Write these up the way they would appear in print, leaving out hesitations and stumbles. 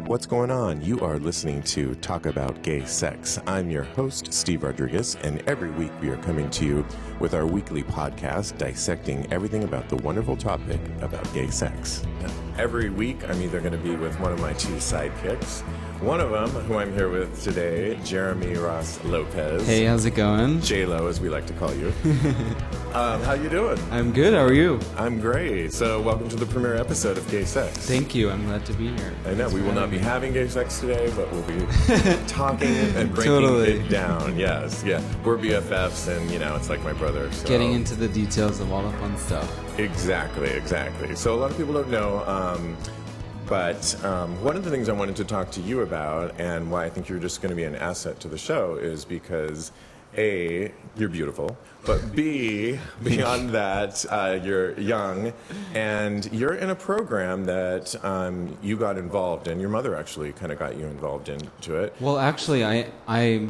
What's going on? You are listening to Talk About Gay Sex. I'm your host, Steve Rodriguez, and every week we are coming to you with our weekly podcast dissecting everything about the wonderful topic about gay sex. Every week I'm either going to be with one of my two sidekicks. One of them, who I'm here with today, Jeremy Ross Lopez. Hey, how's it going? J-Lo, as we like to call you. How you doing? I'm good. How are you? I'm great. So welcome to the premiere episode of Gay Sex. Thank you. I'm glad to be here. I know. We will not be having gay sex today, but we'll be talking and breaking it down. Yes. Yeah. We're BFFs, and, you know, it's like my brother. So. Getting into the details of all the fun stuff. Exactly. So a lot of people don't know, but one of the things I wanted to talk to you about, and why I think you're just going to be an asset to the show, is because A, you're beautiful, but B, beyond that, you're young, and you're in a program that you got involved in. Your mother actually kind of got you involved into it. Well, actually, I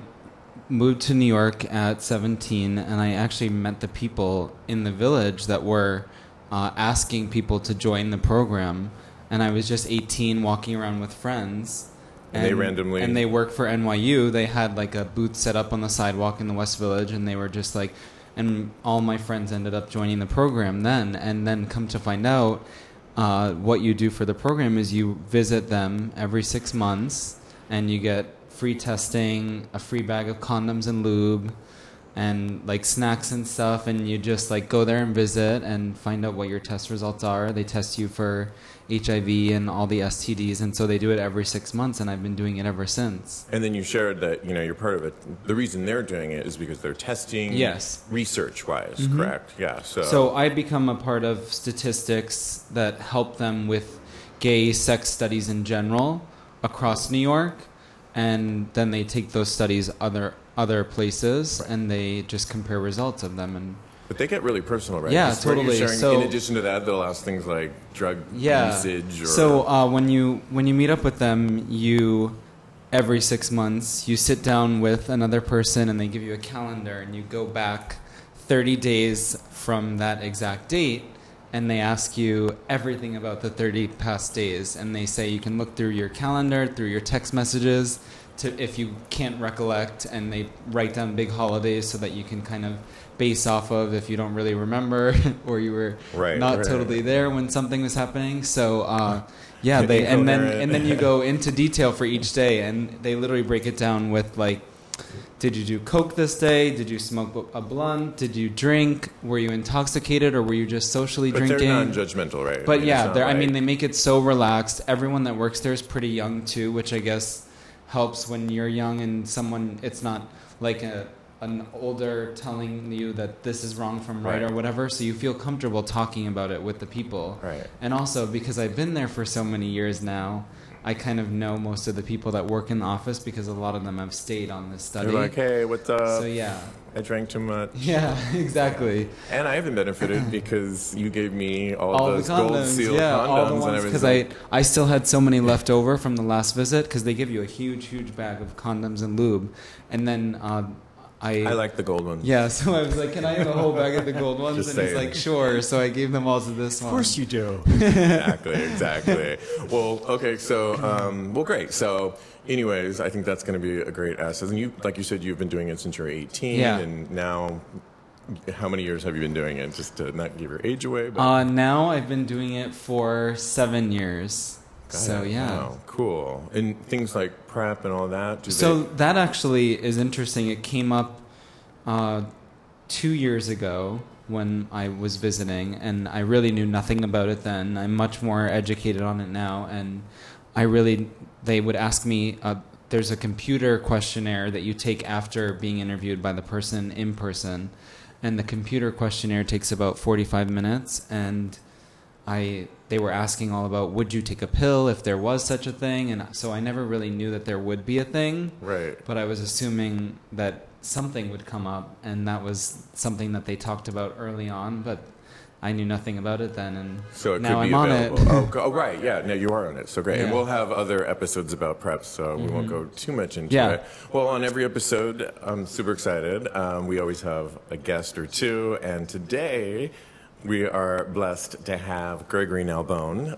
moved to New York at 17, and I actually met the people in the village that were asking people to join the program. And I was just 18, walking around with friends. And they randomly... And they worked for NYU. They had like a booth set up on the sidewalk in the West Village, and they were just like... And all my friends ended up joining the program then. And then come to find out, what you do for the program is you visit them every 6 months, and you get free testing, a free bag of condoms and lube, and like snacks and stuff, and you just like go there and visit and find out what your test results are. They test you for HIV and all the STDs, and so they do it every 6 months, and I've been doing it ever since. And then you shared that, you know, you're part of it. The reason they're doing it is because they're testing, yes, research-wise, correct? Yeah. So I become a part of statistics that help them with gay sex studies in general across New York, and then they take those studies other places, right, and they just compare results of them. But they get really personal, right? Yeah, totally. So, in addition to that, they'll ask things like drug usage. Or... So when you meet up with them, every 6 months you sit down with another person, and they give you a calendar, and you go back 30 days from that exact date, and they ask you everything about the 30 past days, and they say you can look through your calendar, through your text messages, if you can't recollect, and they write down big holidays so that you can kind of base off of if you don't really remember or you were not totally there when something was happening. So and then you go into detail for each day, and they literally break it down with like, did you do coke this day? Did you smoke a blunt? Did you drink? Were you intoxicated, or were you just socially drinking? But they're non-judgmental, right? But I mean, they make it so relaxed. Everyone that works there is pretty young too, which I guess helps when you're young and someone, it's not like an older telling you that this is wrong from right or whatever, so you feel comfortable talking about it with the people. Right. And also, because I've been there for so many years now, I kind of know most of the people that work in the office, because a lot of them have stayed on this study. They're like, hey, what's up? So yeah. I drank too much. Yeah, exactly. And I haven't benefited because you gave me all those gold seal condoms all the ones, and everything. Because I still had so many left over from the last visit, because they give you a huge bag of condoms and lube. And then I like the gold ones. Yeah, so I was like, can I have a whole bag of the gold ones? And he's like, sure. So I gave them all to this one. Of course you do. Exactly. Well, okay, so, great. So, anyways, I think that's going to be a great asset. And you, like you said, you've been doing it since you're 18, and now, how many years have you been doing it? Just to not give your age away. But... now I've been doing it for 7 years. So yeah. Wow, cool. And things like PrEP and all that? That actually is interesting. It came up 2 years ago when I was visiting, and I really knew nothing about it then. I'm much more educated on it now, and they would ask me, there's a computer questionnaire that you take after being interviewed by the person in person, and the computer questionnaire takes about 45 minutes, and they were asking all about, would you take a pill if there was such a thing? And so I never really knew that there would be a thing. Right. But I was assuming that something would come up, and that was something that they talked about early on, but I knew nothing about it then, and so now I'm available. on it. Oh, right, yeah, no, you are on it, so great. Yeah. And we'll have other episodes about PrEP, so we won't go too much into it. Well, on every episode, I'm super excited. We always have a guest or two, and today We are blessed to have Gregory Nalbone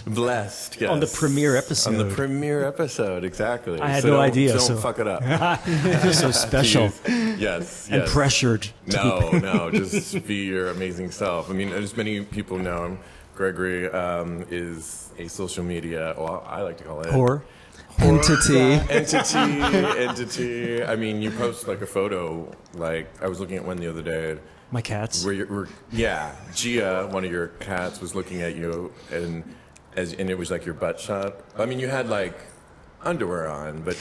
blessed, yes. On the premiere episode. On the premiere episode, exactly. I had no idea. Don't fuck it up. I feel so special. Yes. And pressured. No, just be your amazing self. I mean, as many people know him, Gregory is a social media, well, I like to call it. Whore. Entity. Entity. I mean, you post like a photo, like I was looking at one the other day. My cats. Gia, one of your cats, was looking at you, and it was like your butt shot. I mean, you had like underwear on, but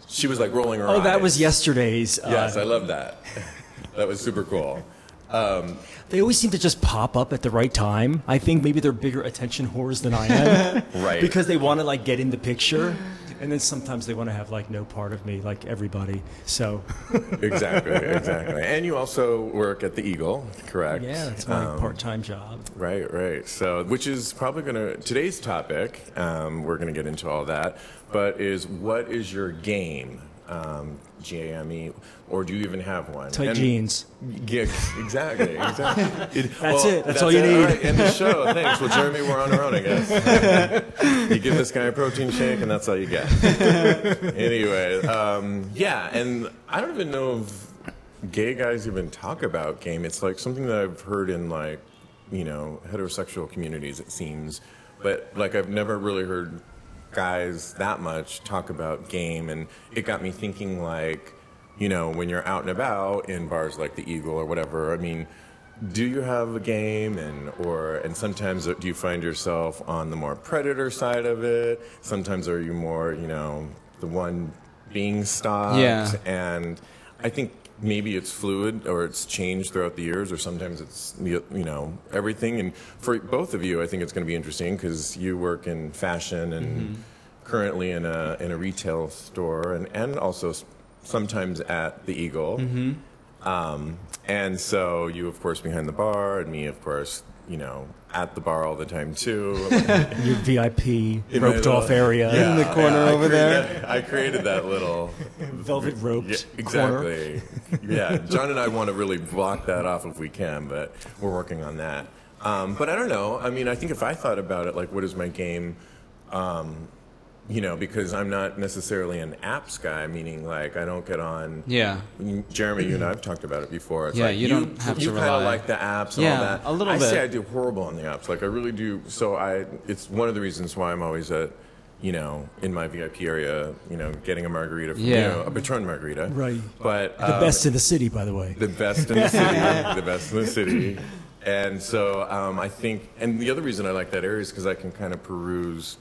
she was like rolling her eyes. Oh, that was yesterday's. Yes, I love that. That was super cool. They always seem to just pop up at the right time. I think maybe they're bigger attention whores than I am. Right. Because they want to like get in the picture. And then sometimes they want to have like no part of me, like everybody. So Exactly. And you also work at the Eagle, correct? yeah, that's my part-time job. Right. So, which is probably today's topic, we're going to get into all that, but what is your game? GAME, or do you even have one? Tight jeans. Yeah, exactly. That's it. That's all you need. All right, end the show. Thanks. Well, Jeremy, we're on our own, I guess. You give this guy a protein shake, and that's all you get. Anyway, and I don't even know if gay guys even talk about game. It's like something that I've heard in like, heterosexual communities, it seems, but like I've never really heard guys that much talk about game, and it got me thinking, like, when you're out and about in bars like the Eagle or whatever, I mean, do you have a game, and sometimes do you find yourself on the more predator side of it? Sometimes are you more, the one being stalked? Yeah. And I think maybe it's fluid, or it's changed throughout the years, or sometimes it's everything. And for both of you, I think it's going to be interesting because you work in fashion and currently in a retail store, and also sometimes at the Eagle. And so you, of course, behind the bar, and me, of course, at the bar all the time too. Your VIP roped off area in the corner over there. I created that little velvet roped exactly. corner. Yeah, John and I want to really block that off if we can, but we're working on that. But I don't know. I mean, I think if I thought about it, like, what is my game? Because I'm not necessarily an apps guy, meaning like I don't get on. Yeah. Jeremy, you and I've talked about it before. It's Yeah, like you don't have to You kind of rely. like the apps and Yeah, all that. a little I bit. say I do horrible on the apps. Like I really do. So it's one of the reasons why I'm always at, in my VIP area, getting a margarita from you, a Patron margarita. Right. But The best in the city, by the way. the best in the city. The best in the city. And so I think, and the other reason I like that area is because I can kind of peruse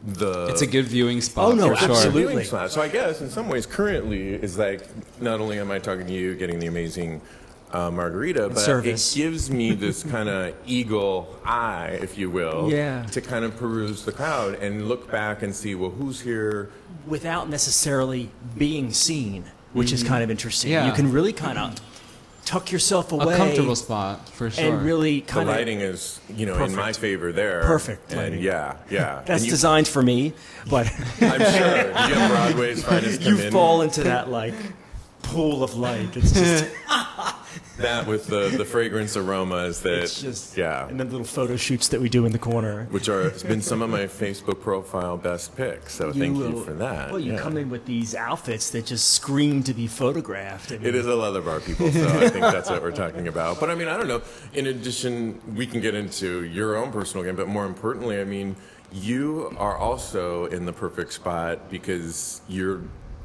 It's a good viewing spot. Oh, no, for sure. absolutely. So I guess in some ways currently is like, not only am I talking to you, getting the amazing margarita, but service. it gives me this kind of eagle eye, if you will, to kind of peruse the crowd and look back and see, well, who's here? Without necessarily being seen, which is kind of interesting. Yeah. You can really kind of tuck yourself away. A comfortable spot, for sure. And really The kind of... lighting is, in my favor there. Perfect And lighting. yeah. That's And you- designed for me, but I'm sure. Jim Broadway's finest come you in. fall into that, like, pool of light. It's just... That with the fragrance aromas that, It's just, yeah. and the little photo shoots that we do in the corner. Which has been some of my Facebook profile best picks. So thank you for that. Well, you come in with these outfits that just scream to be photographed. It is a leather bar, people, so I think that's what we're talking about. But I mean, I don't know. In addition, we can get into your own personal game, but more importantly, I mean, you are also in the perfect spot because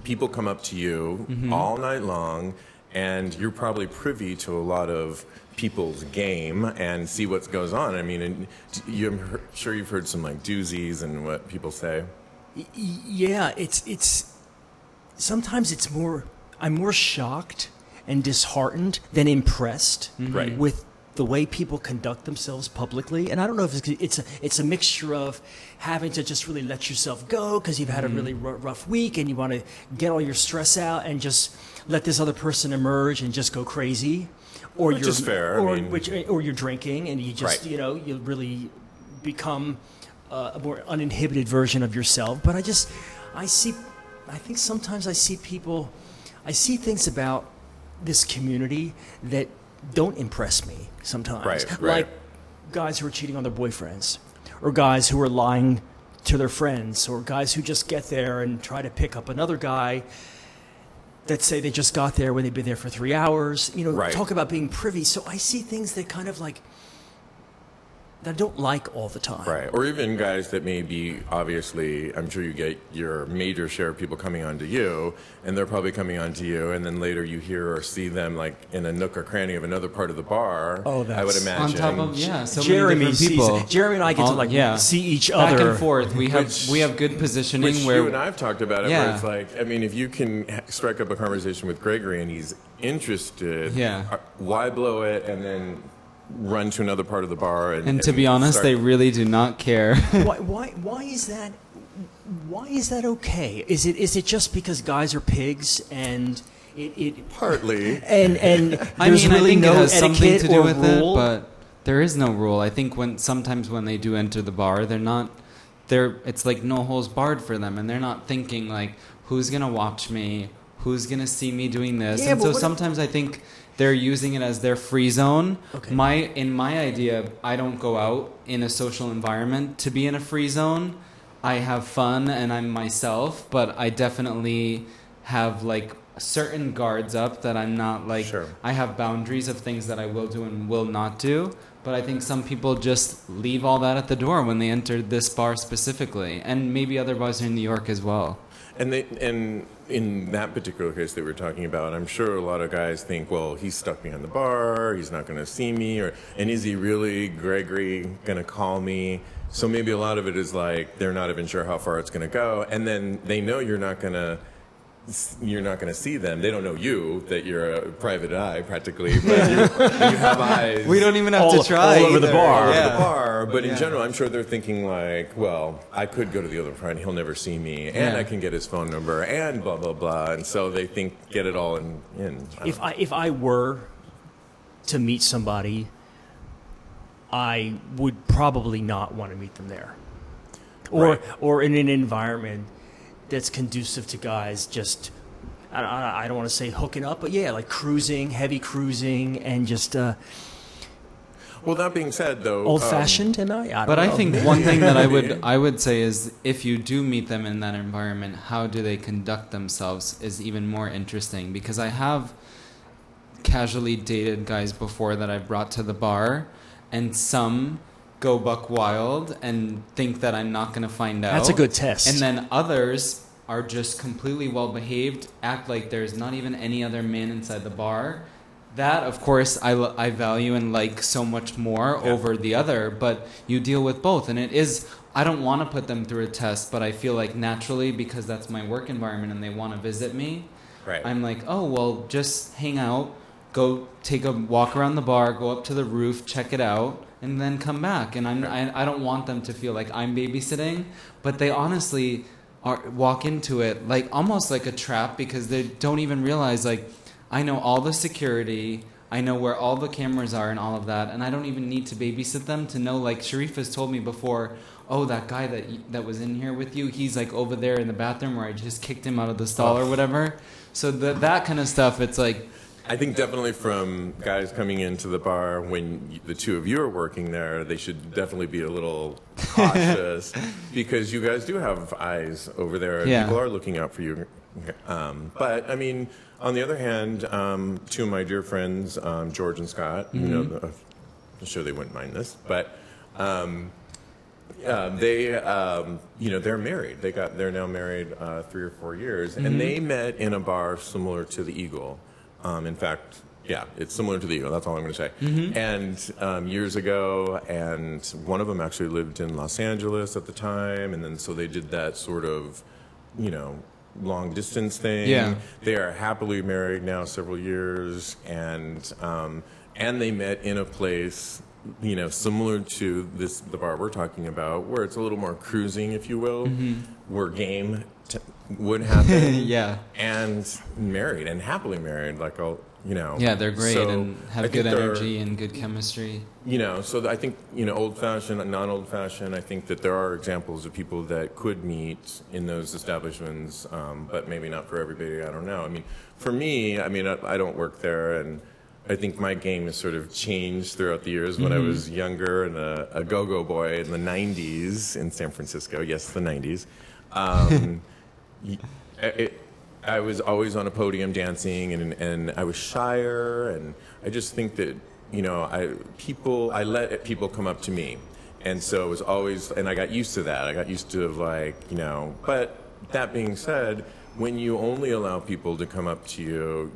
people come up to you all night long, and you're probably privy to a lot of people's game and see what goes on. I mean, and I'm sure you've heard some like doozies and what people say. Yeah, it's sometimes it's more. I'm more shocked and disheartened than impressed Right. with the way people conduct themselves publicly. And I don't know if it's a mixture of having to just really let yourself go because you've had a really rough week and you want to get all your stress out and just let this other person emerge and just go crazy, or Which you're is fair, or you're drinking and you just Right. you really become a more uninhibited version of yourself. But I think sometimes I see things about this community that don't impress me sometimes. Right. Like guys who are cheating on their boyfriends, or guys who are lying to their friends, or guys who just get there and try to pick up another guy that say they just got there when they've been there for 3 hours. Talk about being privy. So I see things that kind of like that I don't like all the time. Right. Or even guys that may be, obviously, I'm sure you get your major share of people coming on to you, and they're probably coming on to you, and then later you hear or see them like in a nook or cranny of another part of the bar. Oh, that's I would imagine. On top of, so Jeremy many different people. Jeremy and I get to see each other. Back and forth. We have good positioning Which where you and I've talked about it, where it's like, I mean, if you can strike up a conversation with Gregory and he's interested, why blow it and then run to another part of the bar and to be honest, they really do not care. Why is that? Why is that okay? Is it just because guys are pigs and it partly and I there's mean, really I think no it has something etiquette to do or with rule? it, but there is no rule. I think sometimes when they do enter the bar, it's like no holes barred for them, and they're not thinking like, who's gonna watch me, who's gonna see me doing this, and so sometimes I think they're using it as their free zone. Okay. In my idea, I don't go out in a social environment to be in a free zone. I have fun and I'm myself, but I definitely have like certain guards up that I'm not like. Sure. I have boundaries of things that I will do and will not do. But I think some people just leave all that at the door when they enter this bar specifically, and maybe other bars in New York as well. And in that particular case that we're talking about, I'm sure a lot of guys think, well, he's stuck behind the bar, he's not going to see me, and is he really, Gregory, going to call me? So maybe a lot of it is like they're not even sure how far it's going to go, and then they know you're not going to see them. They don't know you, that you're a private eye practically, but you have eyes. We don't even have to try all over the bar. Over the bar. But in general, I'm sure they're thinking like, well, I could go to the other front, he'll never see me, and I can get his phone number, and blah, blah, blah. And so they think, get it all in. If I were to meet somebody, I would probably not want to meet them there. Or in an environment that's conducive to guys just, I don't want to say hooking up, but like cruising, heavy cruising, and just well, that being said, though, old-fashioned, am I? I don't But know. I think one thing that I would say is, if you do meet them in that environment, how do they conduct themselves is even more interesting, because I have casually dated guys before that I've brought to the bar, and some go buck wild and think that I'm not going to find out. That's a good test. And then others are just completely well behaved, act like there's not even any other man inside the bar. That, of course, I value and like so much more over the other, but you deal with both. And I don't want to put them through a test, but I feel like naturally, because that's my work environment and they want to visit me, I'm like, oh, well, just hang out, go take a walk around the bar, go up to the roof, check it out, and then come back. And I don't want them to feel like I'm babysitting, but they honestly walk into it like almost like a trap, because they don't even realize, like, I know all the security, I know where all the cameras are and all of that, and I don't even need to babysit them to know, like Sharif has told me before, oh, that guy that was in here with you, he's like over there in the bathroom where I just kicked him out of the stall or whatever. So that kind of stuff, it's like, I think definitely from guys coming into the bar when the two of you are working there, they should definitely be a little cautious because you guys do have eyes over there. Yeah. People are looking out for you. But, I mean, on the other hand, two of my dear friends, George and Scott, I'm sure they wouldn't mind this, but they're married. They're now married 3 or 4 years, and they met in a bar similar to the Eagle. In fact, it's similar to the Eagle. That's all I'm going to say. And years ago, and one of them actually lived in Los Angeles at the time, and then so they did that sort of, long distance thing. Yeah. They are happily married now, several years, and they met in a place, similar to the bar we're talking about, where it's a little more cruising, if you will, where game would happen. And married, and happily married, like all, Yeah, they're great and have good they're, energy and good chemistry. So I think, old-fashioned and non-old-fashioned, I think that there are examples of people that could meet in those establishments, but maybe not for everybody, I don't know. I mean, for me, I don't work there, and I think my game has sort of changed throughout the years. When I was younger and a go-go boy in the 90s in San Francisco, yes, the 90s, I was always on a podium dancing, and I was shyer, and I just think that, I let people come up to me. And so it was always, and I got used to that. I got used to but that being said, when you only allow people to come up to you,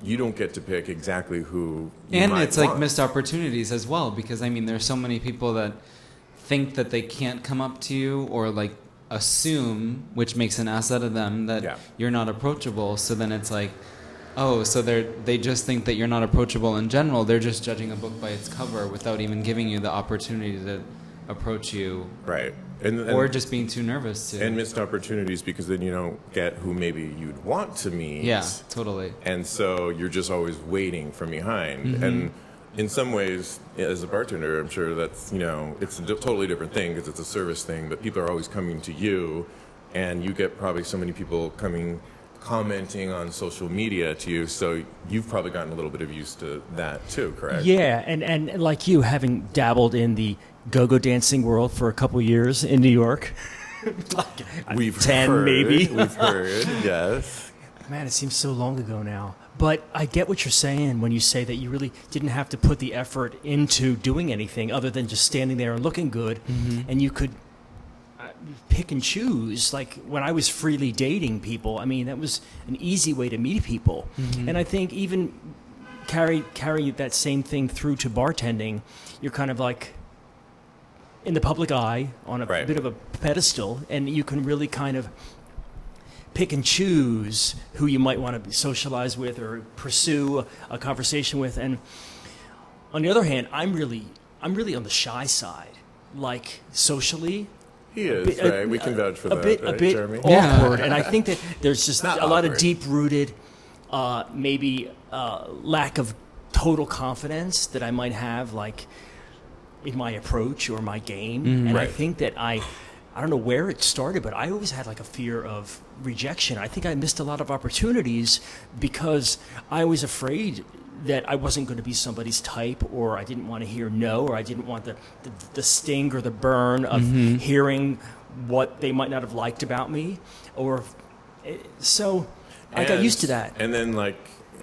you don't get to pick exactly who you and might it's want. like missed opportunities as well, because I mean there's so many people that think that they can't come up to you, or like assume, which makes an ass out of them, that you're not approachable. So then it's like, oh, so they just think that you're not approachable in general. They're just judging a book by its cover without even giving you the opportunity to approach you. Right. Or just being too nervous to. And missed opportunities, because then you don't get who maybe you'd want to meet. Yeah, totally. And so you're just always waiting from behind. And in some ways, as a bartender, I'm sure that's, it's a totally different thing because it's a service thing, but people are always coming to you, and you get probably so many people commenting on social media to you, so you've probably gotten a little bit of used to that too, correct? Yeah, and like you, having dabbled in the go-go dancing world for a couple years in New York. We've 10 heard, maybe. We've heard, yes. Man, it seems so long ago now. But I get what you're saying when you say that you really didn't have to put the effort into doing anything other than just standing there and looking good, and you could pick and choose. Like when I was freely dating people, I mean, that was an easy way to meet people. And I think even carry that same thing through to bartending. You're kind of like in the public eye on a bit of a pedestal, and you can really kind of pick and choose who you might want to socialize with or pursue a conversation with. And on the other hand, I'm really on the shy side, like socially. He is, right? We can vouch for that, A bit Jeremy? awkward, and I think that there's just Not a lot of awkward. deep-rooted, maybe lack of total confidence that I might have, like in my approach or my game. And I think that I don't know where it started, but I always had like a fear of rejection. I think I missed a lot of opportunities because I was afraid that I wasn't going to be somebody's type, or I didn't want to hear no, or I didn't want the sting or the burn of hearing what they might not have liked about me. So I got used to that. And then like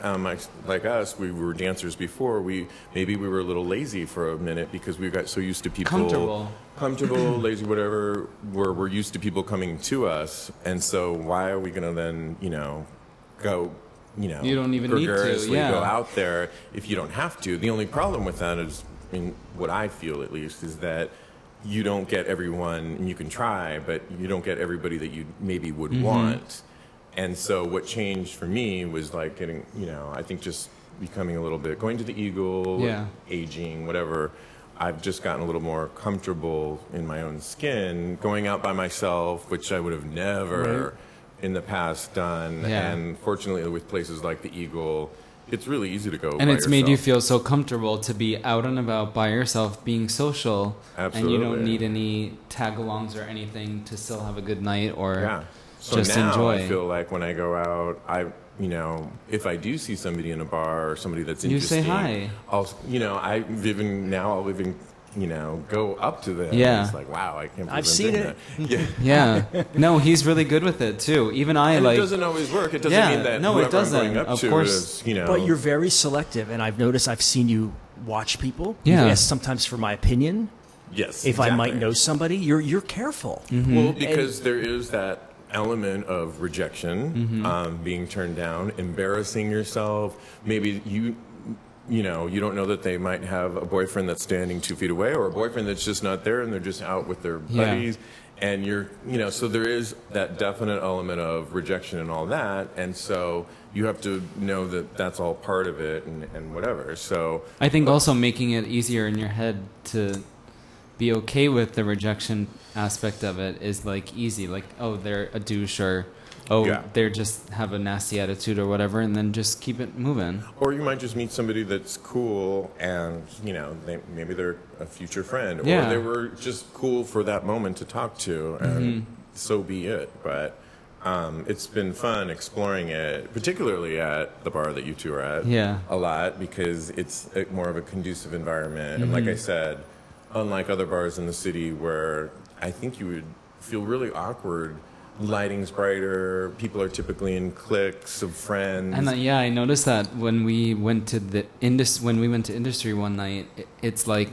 us, we were dancers before. Maybe we were a little lazy for a minute because we got so used to people comfortable, lazy, whatever. We're used to people coming to us, and so why are we going to then go? You don't even need to. Gregariously go out there if you don't have to. The only problem with that is, what I feel at least, is that you don't get everyone, and you can try, but you don't get everybody that you maybe would want. And so what changed for me was like getting, I think just becoming a little bit, going to the Eagle, aging, whatever. I've just gotten a little more comfortable in my own skin, going out by myself, which I would have never in the past done. And fortunately with places like the Eagle, it's really easy to go and by it's made you yourself. feel so comfortable to be out and about by yourself, being social. Absolutely. And you don't need any tag-alongs or anything to still have a good night or So just now enjoy. I feel like when I go out, if I do see somebody in a bar or somebody that's interesting, you say hi. I'll even go up to them. Yeah. It's like, wow, I can't believe I've I'm seen doing it. that. Yeah. Yeah. No, he's really good with it too. Even I And like. it doesn't always work. It doesn't mean that no, whoever it doesn't. I'm going up Of to course. is, But you're very selective, and I've noticed I've seen you watch people. Yeah. You ask sometimes for my opinion. yes, If I might exactly. know somebody, you're careful. Well, because there is that element of rejection, being turned down, embarrassing yourself. Maybe you don't know that they might have a boyfriend that's standing 2 feet away, or a boyfriend that's just not there and they're just out with their buddies. And so there is that definite element of rejection and all that. And so you have to know that that's all part of it and whatever. So I think also making it easier in your head to be okay with the rejection aspect of it is like easy. Like, oh, they're a douche, or they're just have a nasty attitude or whatever, and then just keep it moving. Or you might just meet somebody that's cool, and maybe they're a future friend, or they were just cool for that moment to talk to, and so be it. But it's been fun exploring it, particularly at the bar that you two are at. Yeah. A lot, because it's more of a conducive environment. And like I said, unlike other bars in the city where I think you would feel really awkward, lighting's brighter, people are typically in cliques of friends. And yeah, I noticed that when we went to industry one night, it's like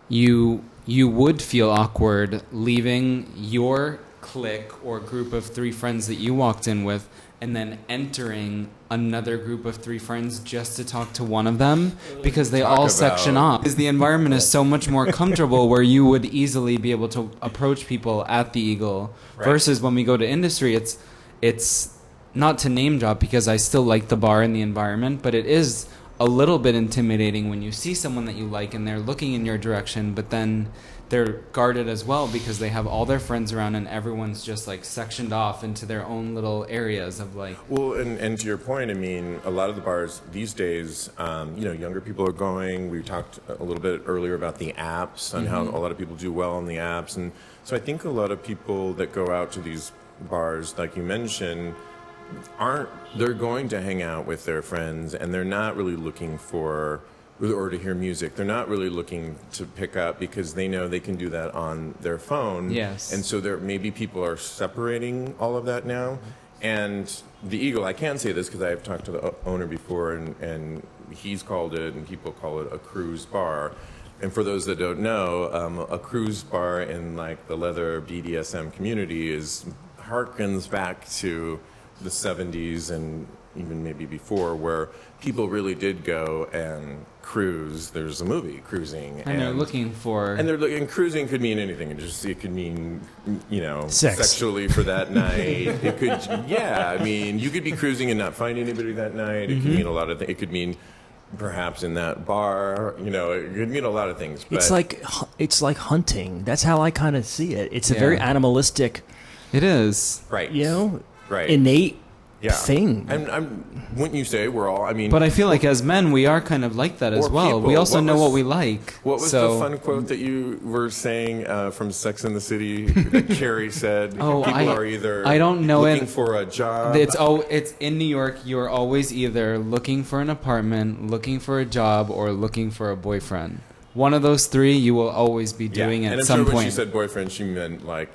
you would feel awkward leaving your clique or group of 3 friends that you walked in with and then entering another group of 3 friends just to talk to one of them because they all section off. Because the environment is so much more comfortable where you would easily be able to approach people at the Eagle versus when we go to industry, it's not to name drop because I still like the bar and the environment, but it is a little bit intimidating when you see someone that you like and they're looking in your direction, but then they're guarded as well because they have all their friends around and everyone's just like sectioned off into their own little areas of like. Well, and to your point, I mean, a lot of the bars these days, younger people are going. We talked a little bit earlier about the apps and how a lot of people do well on the apps. And so I think a lot of people that go out to these bars, like you mentioned, they're going to hang out with their friends and they're not really looking for or to hear music. They're not really looking to pick up because they know they can do that on their phone. Yes. And so maybe people are separating all of that now. And the Eagle, I can say this because I have talked to the owner before, and he's called it, and people call it a cruise bar. And for those that don't know, a cruise bar in like the leather BDSM community harkens back to the 70s and even maybe before, where people really did go and cruise. There's a movie, Cruising, And they're looking for. And cruising could mean anything. It could mean, Sex. sexually for that night. It could, I mean, you could be cruising and not find anybody that night. It could mean a lot of things. It could mean perhaps in that bar. It could mean a lot of things. But It's like hunting. That's how I kind of see it. It's a very animalistic, It is. right, right, innate yeah. thing. And wouldn't you say we're all? I mean, But I feel like as men, we are kind of like that as Or well. people. We also What know was- what we like. What was so, the fun quote that you were saying from Sex and the City that Carrie said? Oh, people are either I don't know looking it. for a job. It's in New York. You're always either looking for an apartment, looking for a job, or looking for a boyfriend. One of those 3 you will always be doing and at I'm some sure when point. she said boyfriend, she meant like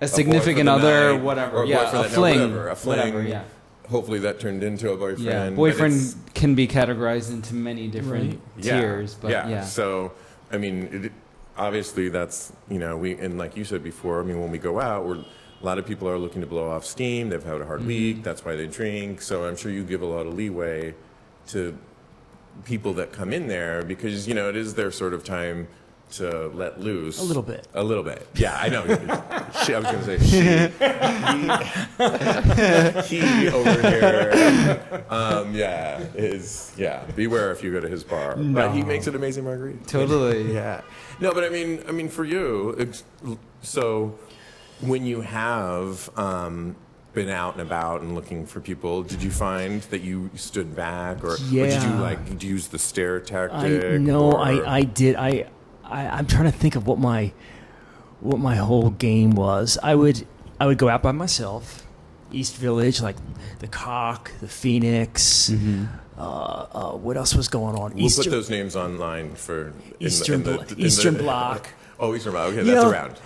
a significant other, whatever. or Yeah, boyfriend a that- fling. whatever, a fling. Whatever, yeah. Hopefully that turned into a boyfriend. Yeah, but boyfriend it's- can be categorized into many different tiers, but yeah. So, I mean, obviously that's and like you said before, I mean, when we go out, a lot of people are looking to blow off steam. They've had a hard week. That's why they drink. So I'm sure you give a lot of leeway to people that come in there because it is their sort of time to let loose. A little bit. A little bit. Yeah, I know. I was going to say he over here. Beware if you go to his bar. No. But he makes an amazing margarita. Totally. Yeah. No, but I mean, for you, so when you have been out and about and looking for people, did you find that you stood back, or did you use the stare tactic? I did. I'm trying to think of what my whole game was. I would go out by myself, East Village, like the Cock, the Phoenix. What else was going on? We'll put those names online for Eastern Bloc. Oh, Eastern Bloc. Okay, that's around.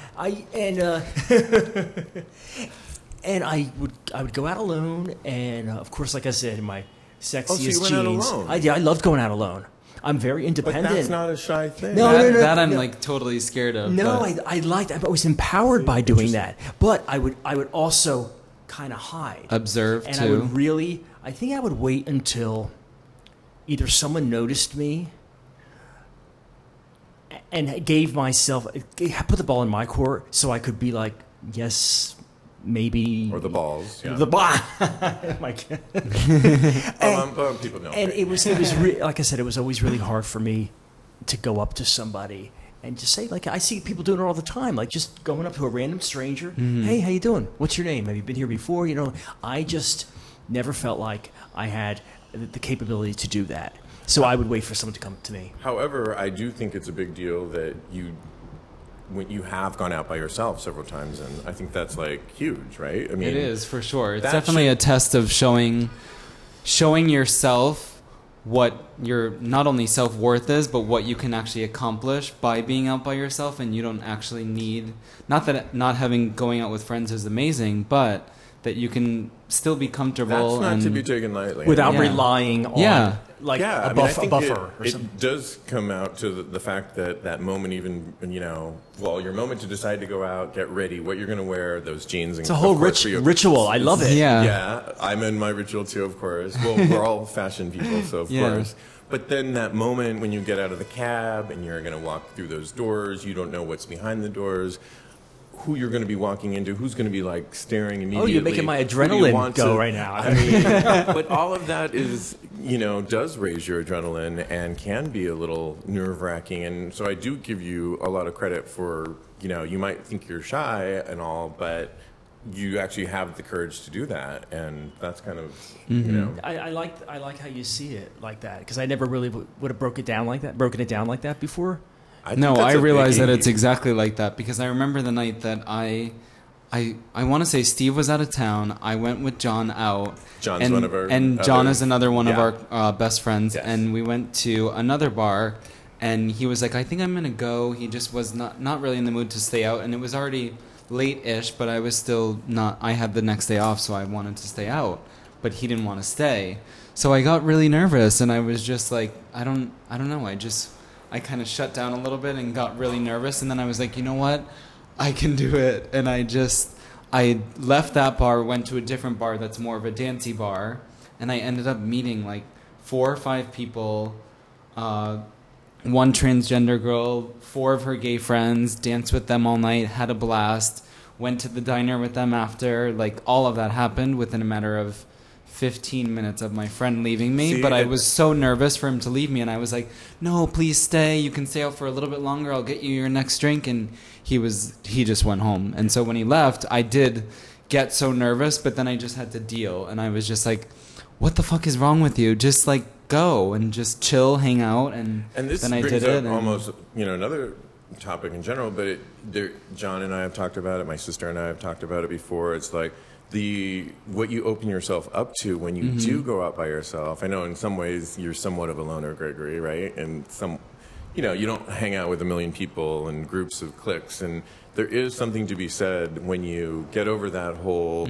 And I would go out alone, and of course, like I said, in my sexiest so you jeans. went out alone? I loved going out alone. I'm very independent. But that's not a shy thing. No, That I'm no. like totally scared of. No, but- I was empowered by doing that. But I would also kind of hide. Observe, and too. I think I would wait until either someone noticed me and gave myself, put the ball in my court so I could be like, yes, maybe. Or the balls. Yeah. The ball. My God. People know. And it was like I said, it was always really hard for me to go up to somebody and just say, like, I see people doing it all the time, like just going up to a random stranger. Hey, how you doing? What's your name? Have you been here before? I just never felt like I had the capability to do that. So I would wait for someone to come to me. However, I do think it's a big deal that you when you have gone out by yourself several times, and I think that's like huge, right? I mean, it is for sure. It's that definitely a test of showing yourself what your not only self-worth is, but what you can actually accomplish by being out by yourself, and you don't actually need, not that not having going out with friends is amazing, but that you can still be comfortable. That's not and to be taken lightly. Without Yeah. relying on Yeah. like yeah, a, I mean, I a think buffer or it something. does come out to the fact that that moment, even, your moment to decide to go out, get ready, what you're going to wear, those jeans. And It's a whole of course, for you- ritual. I love it. Yeah. Yeah, I'm in my ritual too, of course. Well, we're all fashion people, so of Yeah. course. But then that moment when you get out of the cab and you're going to walk through those doors, you don't know what's behind the doors, who you're going to be walking into, who's going to be like staring immediately. Oh, you're making my Who do you adrenaline want go to- right now. I mean, but all of that is, does raise your adrenaline and can be a little nerve-wracking. And so I do give you a lot of credit for, you might think you're shy and all, but you actually have the courage to do that. And that's kind of, I like how you see it like that, because I never really would have broken it down like that before. I think No, that's I a realize that biggie. it's exactly like that, because I remember the night that I want to say Steve was out of town. I went with John out. John's and, one of our and John other- is another one yeah. of our best friends. Yes. And we went to another bar, and he was like, I think I'm going to go. He just was not really in the mood to stay out. And it was already late-ish, but I was still not. I had the next day off, so I wanted to stay out. But he didn't want to stay. So I got really nervous, and I was just like, I don't know. I kind of shut down a little bit and got really nervous. And then I was like, you know what? I can do it. And I left that bar, went to a different bar that's more of a dancey bar. And I ended up meeting like 4 or 5 people, one transgender girl, 4 of her gay friends, danced with them all night, had a blast, went to the diner with them after. Like all of that happened within a matter of 15 minutes of my friend leaving me. See, But I was so nervous for him to leave me, and I was like, no, please stay. You can stay out for a little bit longer. I'll get you your next drink. And he just went home. And so when he left, I did get so nervous, but then I just had to deal. And I was just like, what the fuck is wrong with you? Just like go and just chill, hang out. And this then I brings did up it. And almost, another topic in general, but John and I have talked about it. My sister and I have talked about it before. It's like what you open yourself up to when you do go out by yourself. I know in some ways you're somewhat of a loner, Gregory, right? And you don't hang out with a million people and groups of cliques. And there is something to be said when you get over that whole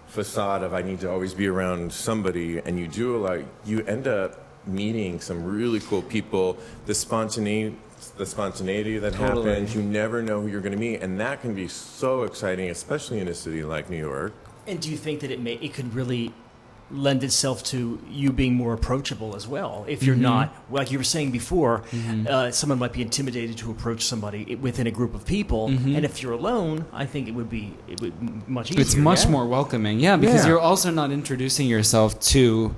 facade of I need to always be around somebody, and you end up meeting some really cool people. The spontaneity that Totally. happens, you never know who you're going to meet, and that can be so exciting, especially in a city like New York. And do you think that it could really lend itself to you being more approachable as well? If you're not, like you were saying before, someone might be intimidated to approach somebody within a group of people, and if you're alone, I think it would be much easier. it's much yeah? more welcoming. Yeah, because Yeah. you're also not introducing yourself to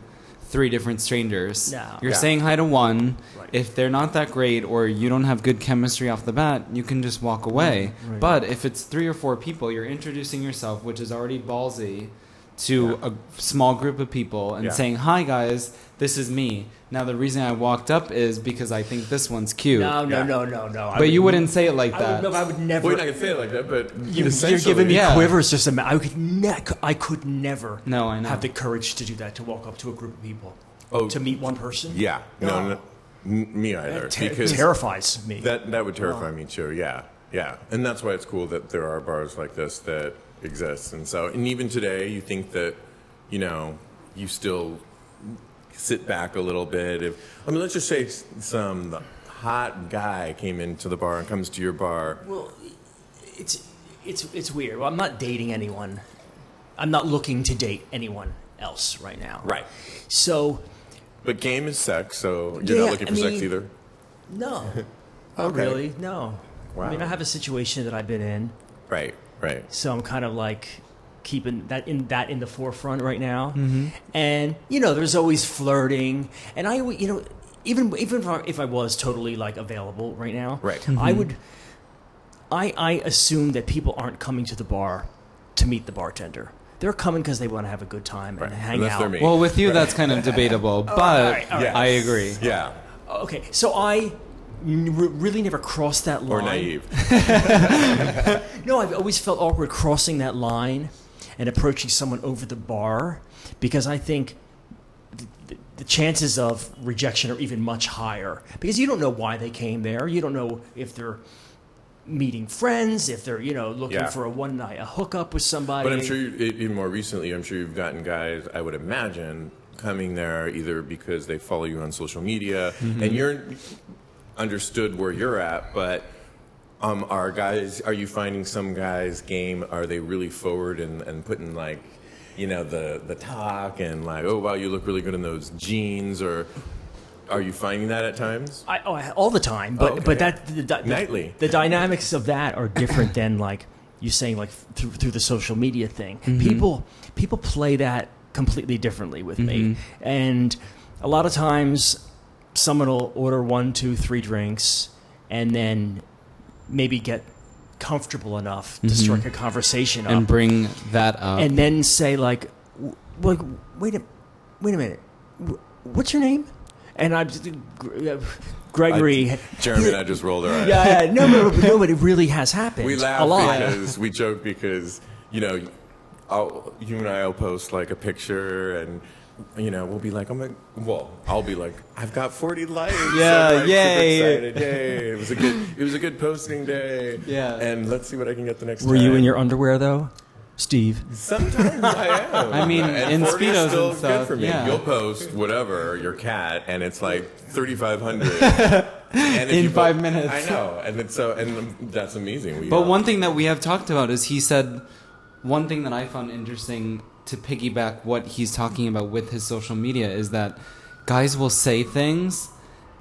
3 different strangers. No. You're Yeah. saying hi to one. Right. If they're not that great or you don't have good chemistry off the bat, you can just walk away. Right. But if it's 3 or 4 people, you're introducing yourself, which is already ballsy, to a small group of people and Yeah. saying, hi guys, this is me. Now the reason I walked up is because I think this one's cute. No. But you wouldn't say it like that. I would never. Well, you're not going to say it like that, but You're essentially, giving me Yeah. quivers. Just I could never. No, I know. Have the courage to do that, to walk up to a group of people, Oh. to meet one person. Yeah, no, me either. It Because terrifies me. that would terrify me too. Yeah, and that's why it's cool that there are bars like this that exist. And even today, you think that you still sit back a little bit. Let's just say some hot guy came into the bar and comes to your bar. Well, it's weird. Well, I'm not dating anyone. I'm not looking to date anyone else right now. Right. So, But game is sex, so you're Yeah, not looking I for sex mean- either. no. Not Okay. really, no. Wow. I mean, I have a situation that I've been in, Right. so I'm kind of like keeping that in the forefront right now. And there's always flirting, and even if I was totally like available right now, Right. I assume that people aren't coming to the bar to meet the bartender. They're coming because they want to have a good time Right. and hang Unless out. they're me. Well, with you, that's kind of debatable, but all right. I agree. Yeah. Okay, so I really never crossed that line. Or naive. No, I've always felt awkward crossing that line and approaching someone over the bar, because I think the chances of rejection are even much higher, because you don't know why they came there. You don't know if they're meeting friends, if they're looking for a one night hookup with somebody. But I'm sure even more recently, I'm sure you've gotten guys, I would imagine, coming there either because they follow you on social media and you're understood where you're at, but are you finding some guys game, are they really forward and putting like, the talk and like, oh wow, you look really good in those jeans, or are you finding that at times? All the time, but Nightly. The dynamics of that are different than like you saying like through the social media thing. People play that completely differently with me, and a lot of times someone will order 1, 2, 3 drinks and then maybe get comfortable enough to strike a conversation up and bring that up, and then say like, wait a minute, what's your name? And I'm just, Gregory. Jeremy and I just rolled our eyes. Yeah, no, but it really has happened. We laugh a lot. because we joke because you and I will post like a picture and we'll be like, I'll be like, I've got 40 likes. Yeah, I'm, like, yay. super excited. Yay. It was a good posting day. Yeah. And let's see what I can get the next time. Were you in your underwear though, Steve? Sometimes I am. I mean, and in 40 is Speedos still and stuff, good for me. yeah. You'll post whatever, your cat, and it's like 3,500. And In 5 minutes. I know. And that's amazing. But one thing that we have talked about is he said, one thing that I found interesting to piggyback what he's talking about with his social media is that guys will say things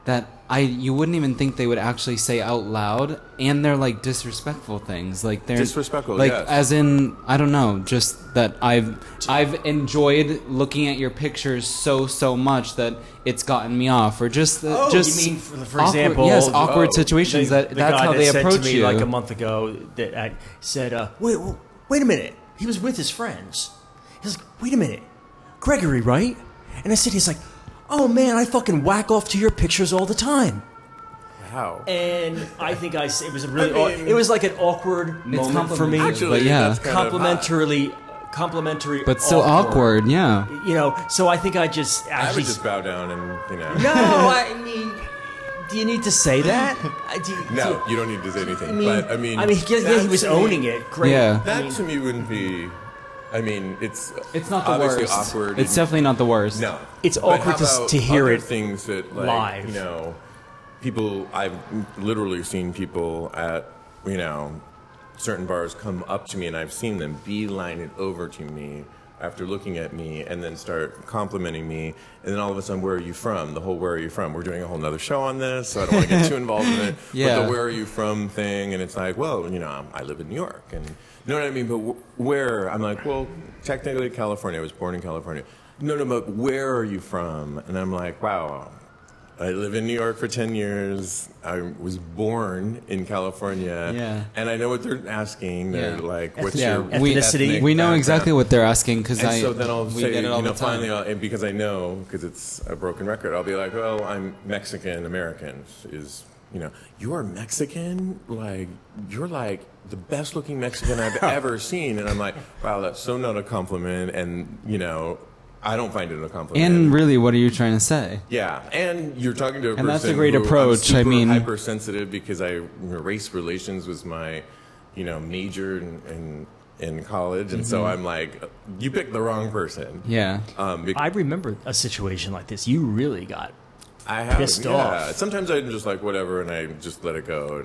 that you wouldn't even think they would actually say out loud, and they're like disrespectful things. Like they're disrespectful, like yes. as in, I don't know, just that I've enjoyed looking at your pictures so much that it's gotten me off, or just you mean for awkward, example, yes, awkward situations the that's guy how that they said approach to me you. like a month ago that I said, wait a minute, he was with his friends. He's like, wait a minute, Gregory, right? And I said, he's like, oh man, I fucking whack off to your pictures all the time. Wow. And I think it was a really, it was like an awkward moment for me. Actually, But yeah. that's kind of hot. complimentary, But still awkward, yeah. So I think I just I actually. would just bow down and, No, I mean, do you need to say that? No, you don't need to say anything. I mean, he that was to owning me, it. Great. Yeah. That to me wouldn't be. I mean, it's It's not the obviously worst. awkward. It's definitely not the worst. No, It's But awkward how to about hear other it things that like live. People. I've literally seen people at certain bars come up to me, and I've seen them beeline it over to me after looking at me, and then start complimenting me, and then all of a sudden, where are you from? The whole "where are you from?" We're doing a whole nother show on this, so I don't want to get too involved in it. Yeah. But the "where are you from" thing, and it's like, well, I live in New York, and you know what I mean. But where? I'm like, well, technically California. I was born in California. No, but where are you from? And I'm like, wow. I live in New York for 10 years. I was born in California. Yeah. And I know what they're asking. They're like, what's Yeah. your Ethnicity? ethnic We know background? exactly what they're asking because And so then I'll we say, get it all the time. finally, and because I know, because it's a broken record, I'll be like, well, I'm Mexican American. You are Mexican? Like, you're like the best looking Mexican I've ever seen. And I'm like, wow, that's so not a compliment. And, I don't find it a compliment. And really, what are you trying to say? Yeah, and you're talking to a person And that's a great who approach. I'm super I mean- hypersensitive because race relations was my, major in college, and so I'm like, you picked the wrong person. Yeah. I remember a situation like this. You really got I have pissed yeah. off. Sometimes I'm just like whatever, and I just let it go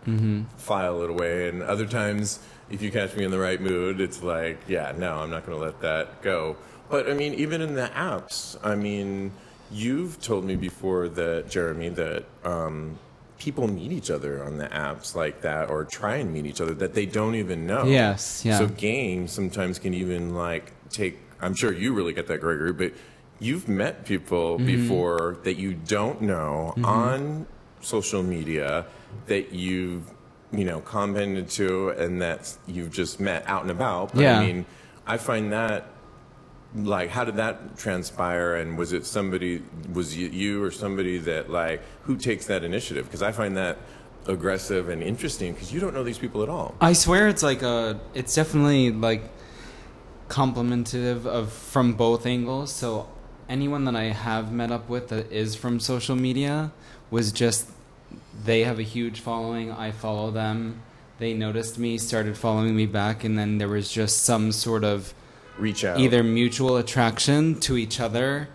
and file it away. And other times, if you catch me in the right mood, it's like, yeah, no, I'm not going to let that go. But I mean, even in the apps, you've told me before that, Jeremy, that people meet each other on the apps like that, or try and meet each other that they don't even know. Yes, yeah. So games sometimes can even take. I'm sure you really get that, Gregory, but you've met people before that you don't know on social media that you've commented to, and that you've just met out and about. But Yeah. I find that like, how did that transpire? And was it you or somebody that, like, who takes that initiative? Because I find that aggressive and interesting because you don't know these people at all. I swear it's it's definitely like complimentary of from both angles. So anyone that I have met up with that is from social media was just, they have a huge following, I follow them, they noticed me, started following me back, and then there was just some sort of Reach out. either mutual attraction to each other,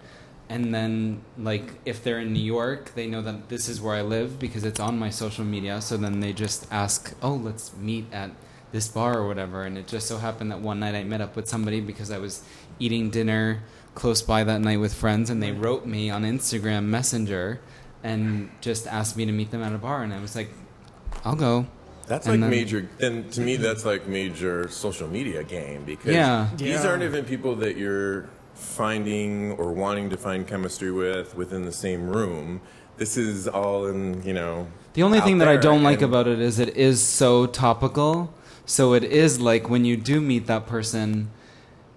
and then, like, if they're in New York, they know that this is where I live because it's on my social media, so then they just ask, oh, let's meet at this bar or whatever. And it just so happened that one night I met up with somebody because I was eating dinner close by that night with friends, and they wrote me on Instagram Messenger and just asked me to meet them at a bar, and I was like, I'll go. That's And like then- major, and to me, that's like major social media game because Yeah. these Yeah. aren't even people that you're finding or wanting to find chemistry with within the same room. This is all in, The only out thing that I there, don't like and- about it is it is so topical. So it is like when you do meet that person,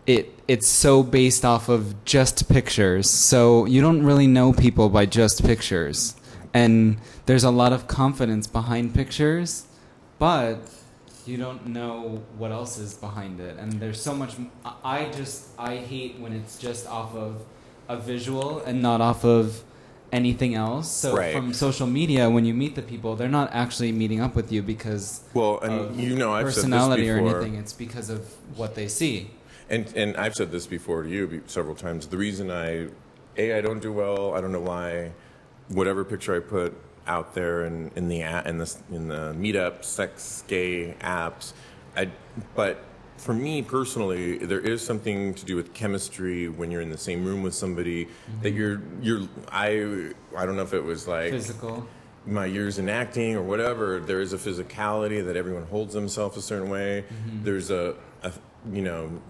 it's so based off of just pictures. So you don't really know people by just pictures. And there's a lot of confidence behind pictures, but you don't know what else is behind it. And there's so much I hate when it's just off of a visual and not off of anything else. So Right. from social media, when you meet the people, they're not actually meeting up with you because Well, and of I've personality said or this before, anything. It's because of what they see. and I've said this before to you several times. The reason I don't do well, I don't know why, whatever picture I put out there in the meetup, sex, gay apps, but for me personally, there is something to do with chemistry when you're in the same room with somebody that I don't know if it was like Physical. my years in acting or whatever. There is a physicality that everyone holds themselves a certain way. There's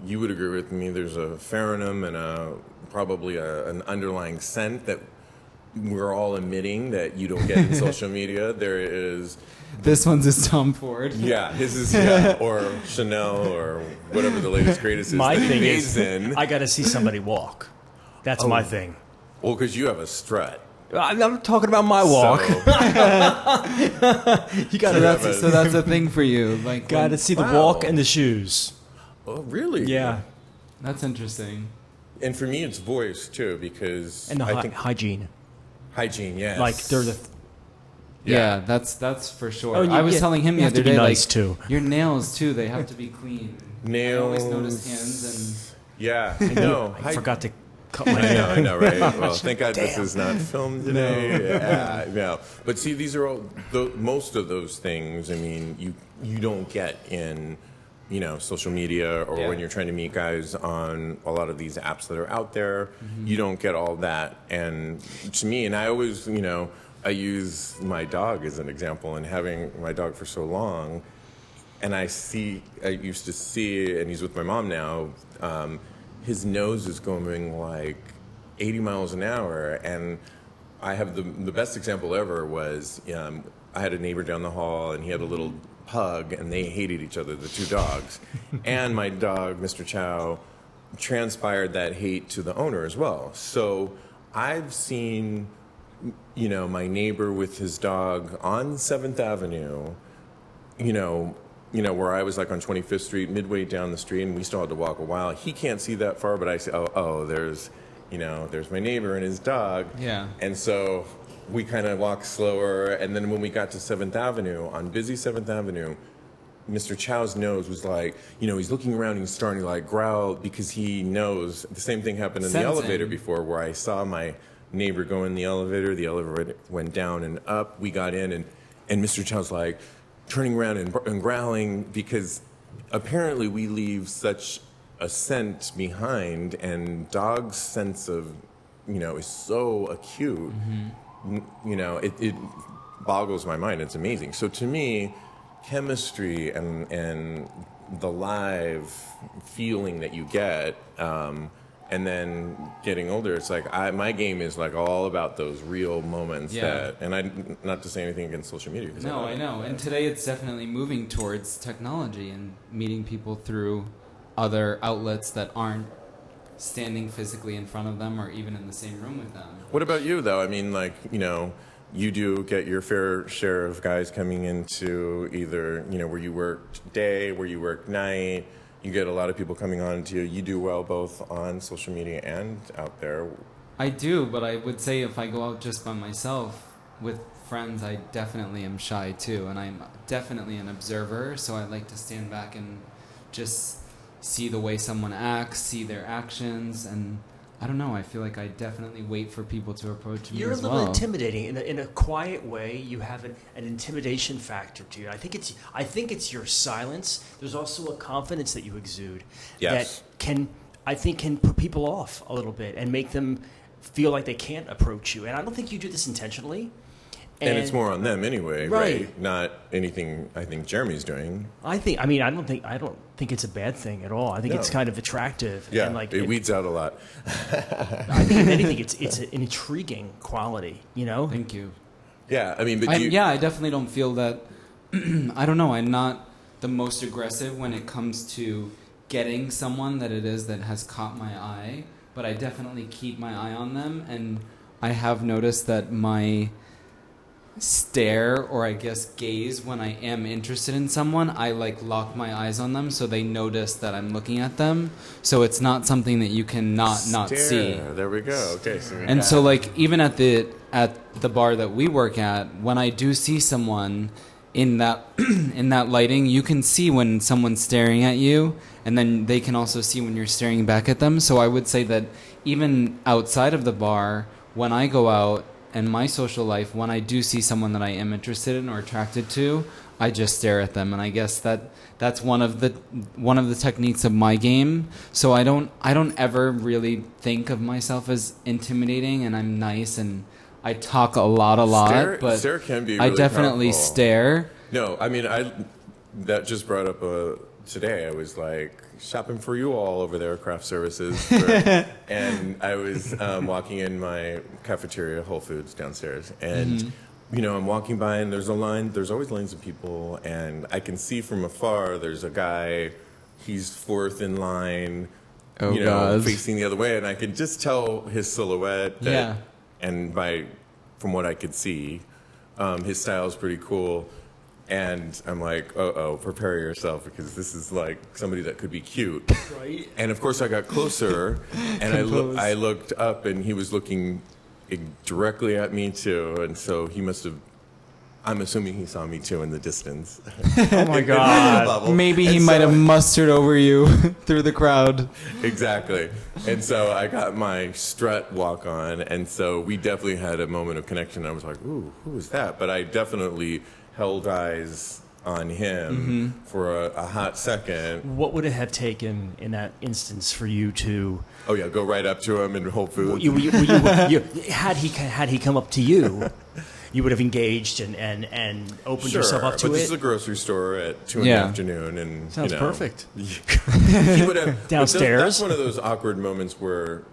you would agree with me. There's a pheromone and probably an underlying scent that we're all emitting that you don't get in social media. There is. This one's is Tom Ford. Yeah, his is or Chanel or whatever the latest greatest is. My that he thing bathes is, in. I got to see somebody walk. That's my thing. Well, because you have a strut. I'm talking about my walk. So, You got to So that's a thing for you. Like, got to see the Wow. walk and the shoes. oh, really? Yeah, that's interesting. And for me, it's voice too, because and the I think hygiene. hygiene. Yes. Like they're the. Yeah, that's for sure. Oh, and I was you telling him the have other to be day, nice like, too. your nails too, they have to be clean. I always notice hands Yeah. No. I forgot to cut my I know, hair. I know, right? Well, thank God this is not filmed today. Yeah, no. But see, these are all most of those things. I mean, you don't get in, social media or Yeah. when you're trying to meet guys on a lot of these apps that are out there. You don't get all that. And to me, and I always, I use my dog as an example, and having my dog for so long. And I used to see, and he's with my mom now, his nose is going like 80 miles an hour. And I have the best example ever was I had a neighbor down the hall, and he had a little pug, and they hated each other, the two dogs. And my dog, Mr. Chow, transpired that hate to the owner as well. So I've seen, my neighbor with his dog on 7th Avenue, where I was like on 25th Street, midway down the street, and we still had to walk a while. He can't see that far, but I say, there's my neighbor and his dog. Yeah. And so we kind of walked slower, and then when we got to 7th Avenue, on busy 7th Avenue, Mr. Chow's nose was like, he's looking around and he's starting to like growl because he knows the same thing happened in the Sensing. elevator before, where I saw my neighbor go in the elevator went down and up, we got in, and Mr. Chow's like turning around and growling because apparently we leave such a scent behind, and dogs' sense of, is so acute. It boggles my mind. It's amazing. So to me, chemistry and the live feeling that you get, and then getting older, it's like my game is like all about those real moments. Yeah. Not to say anything against social media. 'Cause No, I know. And today it's definitely moving towards technology and meeting people through other outlets that aren't standing physically in front of them or even in the same room with them. What about you, though? I mean, like, you do get your fair share of guys coming into either, where you work day, where you work night. You get a lot of people coming on to you. You do well both on social media and out there. I do, but I would say if I go out just by myself with friends, I definitely am shy too, and I'm definitely an observer, so I like to stand back and just see the way someone acts, see their actions, and I don't know, I feel like I definitely wait for people to approach me You're as a little well. intimidating. In a quiet way, you have an intimidation factor to you. I think it's your silence. There's also a confidence that you exude Yes. that can put people off a little bit and make them feel like they can't approach you. And I don't think you do this intentionally. And it's more on them anyway, Right. right? Not anything I think Jeremy's doing. I don't think it's a bad thing at all. I think No. it's kind of attractive. Yeah, and it weeds out a lot. I think if anything, it's an intriguing quality. Thank you. Yeah, I mean, but I definitely don't feel that. I don't know. I'm not the most aggressive when it comes to getting someone that it is that has caught my eye, but I definitely keep my eye on them, and I have noticed that my stare, or I guess gaze, when I am interested in someone, I lock my eyes on them so they notice that I'm looking at them. So it's not something that you can not Stare. see. There we go. Okay, so And so even at the bar that we work at, when I do see someone in that in that lighting, you can see when someone's staring at you, and then they can also see when you're staring back at them. So I would say that even outside of the bar, when I go out in my social life, when I do see someone that I am interested in or attracted to, I just stare at them, and I guess that's one of the techniques of my game. So I don't ever really think of myself as intimidating, and I'm nice and I talk a lot, but stare can be I really definitely powerful. stare. No, I mean, that just brought up today. I was like shopping for you all over there, craft services, and I was walking in my cafeteria, Whole Foods downstairs, and I'm walking by, and there's a line. There's always lines of people, and I can see from afar. There's a guy. He's fourth in line. Oh, God. Facing the other way, and I could just tell his silhouette. Yeah. And from what I could see, his style is pretty cool. And I'm like, prepare yourself, because this is like somebody that could be cute. Right. And of course I got closer, and I looked up, and he was looking directly at me too. And so he must have, I'm assuming he saw me too in the distance. Oh my God. Maybe he And might so- have mustered over you through the crowd. Exactly. And so I got my strut walk on, and so we definitely had a moment of connection. I was like, ooh, who was that? But I definitely held eyes on him for a hot second. What would it have taken in that instance for you to? Oh yeah, go right up to him in Whole Foods. Had he come up to you, you would have engaged and opened Sure, yourself up to but it. this is a grocery store at 2 in the Yeah. afternoon, and Sounds perfect. He would have Downstairs. That's one of those awkward moments where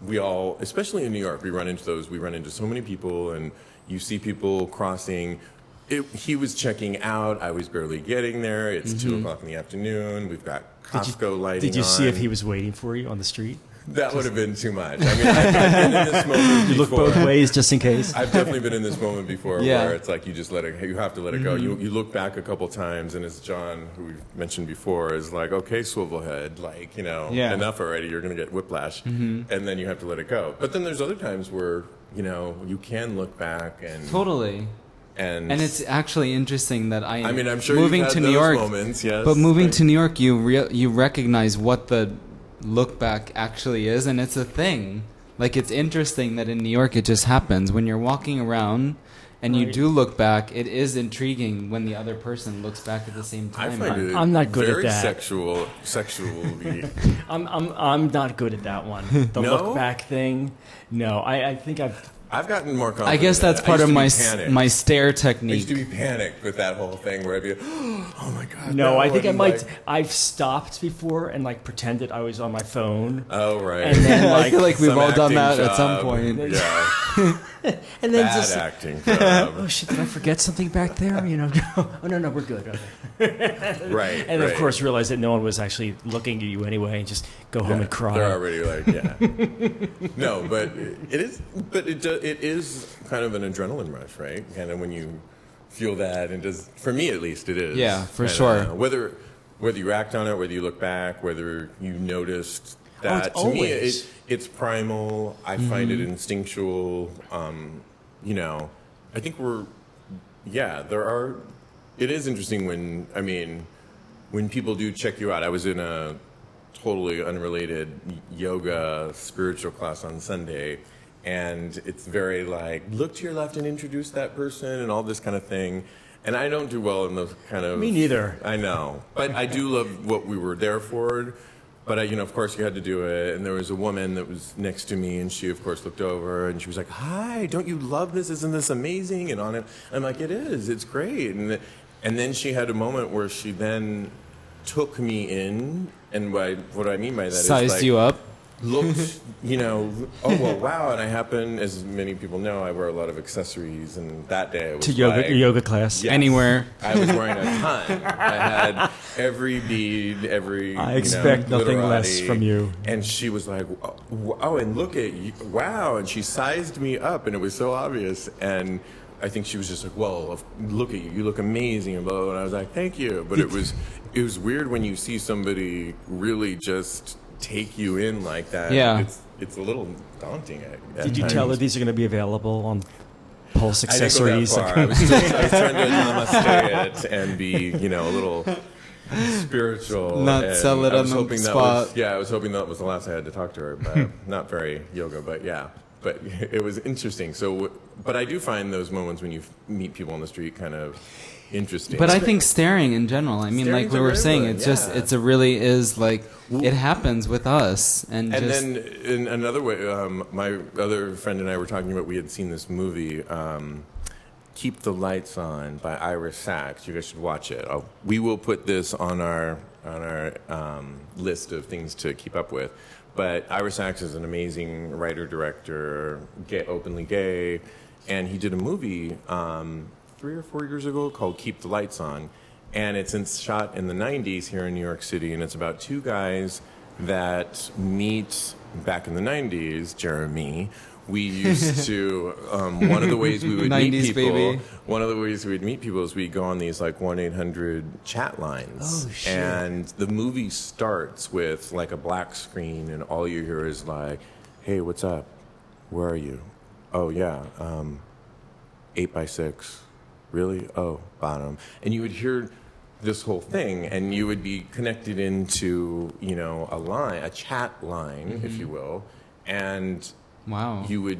we all, especially in New York, we run into those. We run into so many people, and you see people crossing. He was checking out. I was barely getting there. It's 2 o'clock in the afternoon. We've got Costco lighting Did you on. see if he was waiting for you on the street? That would have been too much. I mean, I've been in this moment You look before. both ways just in case. I've definitely been in this moment before Yeah. where it's like you just you have to let it go. You look back a couple times, and as John, who we've mentioned before, is like, okay, swivel head, Yeah. enough already, you're going to get whiplash. And then you have to let it go. But then there's other times where, you can look back and... Totally. And it's actually interesting that I mean, I'm sure moving you've had to New those York, moments, yes. but moving to New York, you recognize what the look back actually is, and it's a thing. Like, it's interesting that in New York it just happens when you're walking around and you Right. do look back. It is intriguing when the other person looks back at the same I time. find it I'm not good at very that. sexually. I'm not good at that one. The No? look back thing. No, I think I've gotten more confident. I guess in that's that. part I of used to be panicked. my stare I used technique. to be panicked with that whole thing where I'd be, oh my god. No, I think I and might. like- I've stopped before and pretended I was on my phone, oh right. and then I feel like we've Some all done acting that at some job. point. Yeah, and then bad just acting job. oh shit, did I forget something back there? Oh no, we're good. Okay. Right. And right. of course, realize that no one was actually looking at you anyway, and just go home and cry. They're already like, yeah. No, but it is kind of an adrenaline rush, right? Kind of when you feel that, and just for me at least, it is. Yeah, for kinda, sure. Whether you act on it, whether you look back, whether you noticed that. it's To me, always. it's primal. I find it instinctual. I think it is interesting when people do check you out. I was in a totally unrelated yoga spiritual class on Sunday, and it's very like, look to your left and introduce that person and all this kind of thing. And I don't do well in those kind of... Me neither. I know. But I do love what we were there for. But, of course, you had to do it. And there was a woman that was next to me, and she, of course, looked over, and she was like, hi, don't you love this? Isn't this amazing? And on it. I'm like, it is. It's great. And then she had a moment where she then took me in. And what I mean by that is, Sized like, you up. looked, oh, well, wow. And I happen, as many people know, I wear a lot of accessories. And that day it was To yoga, like, your yoga class. yes, Anywhere. I was wearing a ton. I had every bead, every. I expect nothing less glitterati. from you. And she was like, "Oh, and look at you! Wow!" And she sized me up, and it was so obvious. And I think she was just like, "Well, look at you! You look amazing!" And blah, blah, blah. And I was like, "Thank you." But it was weird when you see somebody really just take you in like that. Yeah. It's a little daunting. At Did you times. tell her these are going to be available on Pulse I didn't go accessories? that far. I was trying to namaste it and be, a little spiritual. Not and sell it I on was the hoping that spot. was, I was hoping that was the last I had to talk to her. But not very yoga, but yeah. But it was interesting. So, but I do find those moments when you meet people on the street kind of interesting. But I think staring in general, like Staring's we a were great saying, one, it's just, yeah. really is like, it happens with us. And just, then in another way, my other friend and I were talking about, we had seen this movie, Keep the Lights On by Ira Sachs. You guys should watch it. We will put this on our list of things to keep up with. But Ira Sachs is an amazing writer, director, openly gay, and he did a movie 3 or 4 years ago called Keep the Lights On. And it's shot in the 90s here in New York City, and it's about two guys that meet back in the 90s, Jeremy. We used to, one of the ways we would meet 90s people, baby. one of the ways we'd meet people is we'd go on these like 1-800 chat lines. Oh, shit. And the movie starts with like a black screen, and all you hear is like, hey, what's up? Where are you? Oh, yeah, 8x6. Really? Oh, bottom. And you would hear this whole thing, and you would be connected into, a chat line, if you will, and wow. you would,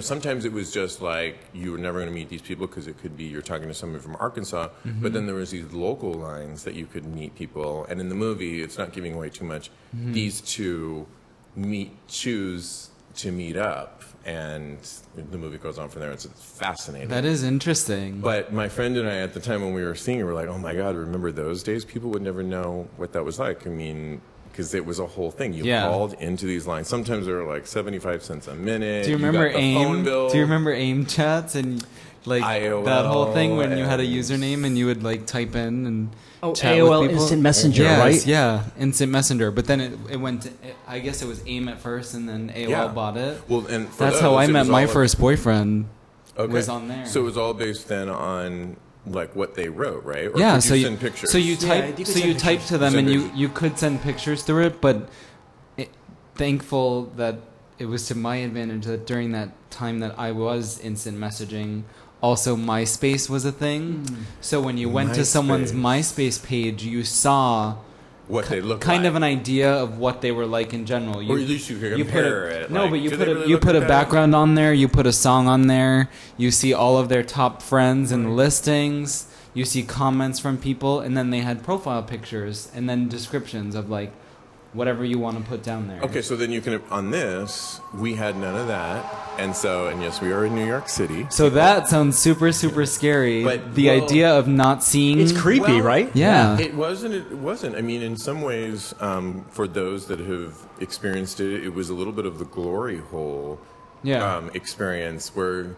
sometimes it was just like you were never going to meet these people because it could be you're talking to someone from Arkansas, but then there was these local lines that you could meet people, and in the movie, it's not giving away too much. These two choose to meet up. And the movie goes on from there. It's fascinating. That is interesting. But my friend and I, at the time when we were seeing it, were like, oh my God, remember those days? People would never know what that was like. I mean, because it was a whole thing. You called into these lines. Sometimes they were like 75 cents a minute. Do you remember got the AIM? phone bill. Do you remember AIM chats and like IOL that whole thing when you had a and- username and you would like type in and Oh, chat AOL with people? Instant Messenger, Yes, right? Yeah, Instant Messenger. But then it went to, I guess it was AIM at first, and then AOL Yeah. bought it. Well, and for That's how those, I it met was my all- first boyfriend. Okay. Was on there. So it was all based then on like what they wrote, right? Or Yeah, could so you you send pictures? so you Yeah, type you could so send you type pictures. to them Send and pictures. you could send pictures through it, but thankful that it was to my advantage that during that time that I was instant messaging, also MySpace was a thing. So when you went to someone's MySpace page, you saw what they look kind like. of an idea of what they were like in general. You, Or at least you could you put compare a, it. No, like, but you do put they a really you look put a like that? background on there. You put a song on there. You see all of their top friends and listings. You see comments from people, and then they had profile pictures and then descriptions of like whatever you want to put down there. Okay, so then you can, on this, we had none of that. And yes, we are in New York City. So that sounds super super scary. But, the well, idea of not seeing It's creepy, Well, right? Yeah. It wasn't. I mean, in some ways, for those that have experienced it, it was a little bit of the glory hole Yeah. experience where,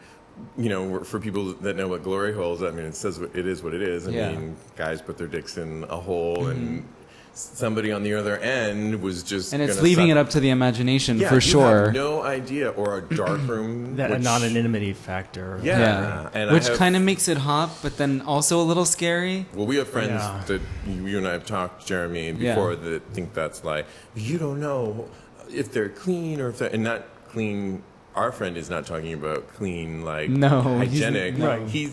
for people that know what glory holes, I mean, it says it is what it is. I Yeah. mean, guys put their dicks in a hole and somebody on the other end was just And it's leaving it up to the imagination for sure. You have no idea, or a dark room. That anonymity factor. Yeah. And which kind of makes it hot, but then also a little scary. Well, we have friends that you and I have talked, Jeremy, before that think that's like, you don't know if they're clean or if they're, and not clean. Our friend is not talking about clean, like hygienic. He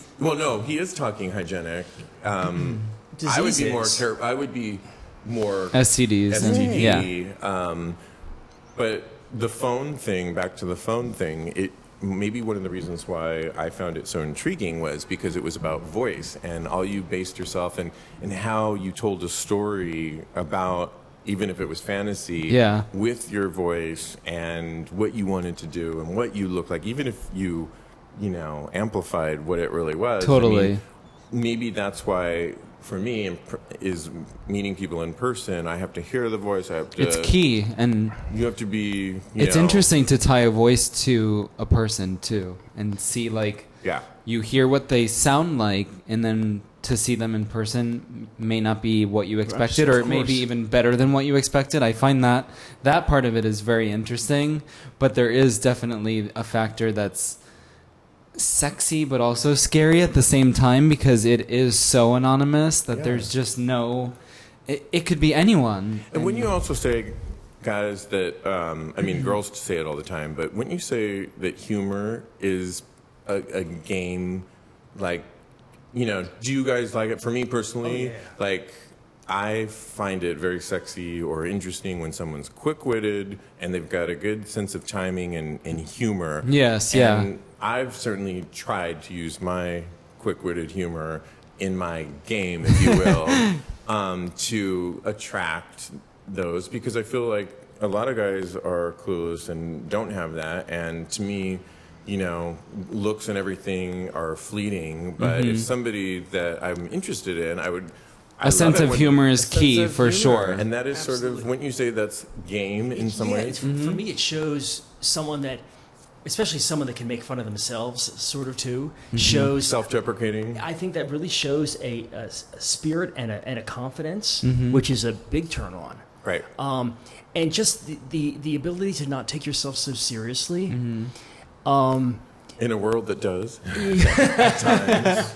is talking hygienic. I would be more careful. I would be more STDs. STD. But the phone thing, back to the phone thing, it maybe one of the reasons why I found it so intriguing was because it was about voice, and all you based yourself and how you told a story about, even if it was fantasy, with your voice and what you wanted to do and what you looked like, even if you amplified what it really was. Totally. I mean, maybe that's why, for me, is meeting people in person. I have to hear the voice. I have to. It's key, and you have to be. It's interesting to tie a voice to a person too, and see you hear what they sound like, and then to see them in person may not be what you expected, or it may be even better than what you expected. I find that part of it is very interesting, but there is definitely a factor that's sexy but also scary at the same time, because it is so anonymous that there's just no, it could be anyone. And when you also say, guys, that I mean, girls say it all the time, but when you say that humor is a game, like, do you guys like it? For me personally, like, I find it very sexy or interesting when someone's quick-witted and they've got a good sense of timing and humor. Yes, and I've certainly tried to use my quick-witted humor in my game, if you will, to attract those, because I feel like a lot of guys are clueless and don't have that, and to me, looks and everything are fleeting, but if somebody that I'm interested in, a sense of humor is key for sure. And that is sort of, when you say that's game in some ways. For me, it shows someone that, especially someone that can make fun of themselves, sort of too, shows self-deprecating. I think that really shows a spirit and a confidence, which is a big turn on. Right. And just the ability to not take yourself so seriously. In a world that does. At times.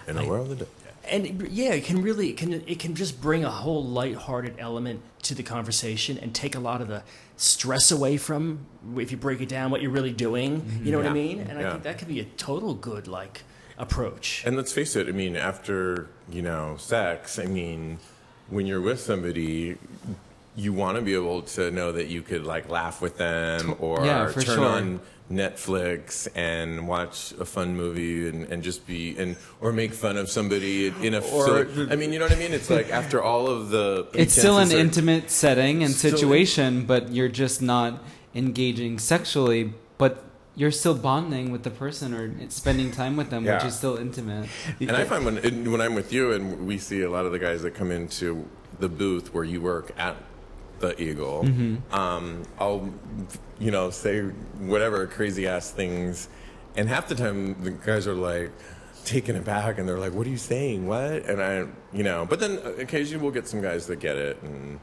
In a world that does. And it can just bring a whole lighthearted element to the conversation and take a lot of the stress away from, if you break it down, what you're really doing. You know what I mean? And I think that could be a total good approach. And let's face it, I mean, after sex, I mean, when you're with somebody, you want to be able to know that you could laugh with them or turn on Netflix and watch a fun movie and just be or make fun of somebody in a I mean, you know what I mean? It's like, after all of the it's still an intimate setting and situation, but you're just not engaging sexually, but you're still bonding with the person or spending time with them, which is still intimate. And I find when I'm with you and we see a lot of the guys that come into the booth where you work at the Eagle, I'll say whatever crazy ass things, and half the time the guys are taken aback and they're like, what are you saying, what? And but then occasionally we'll get some guys that get it, and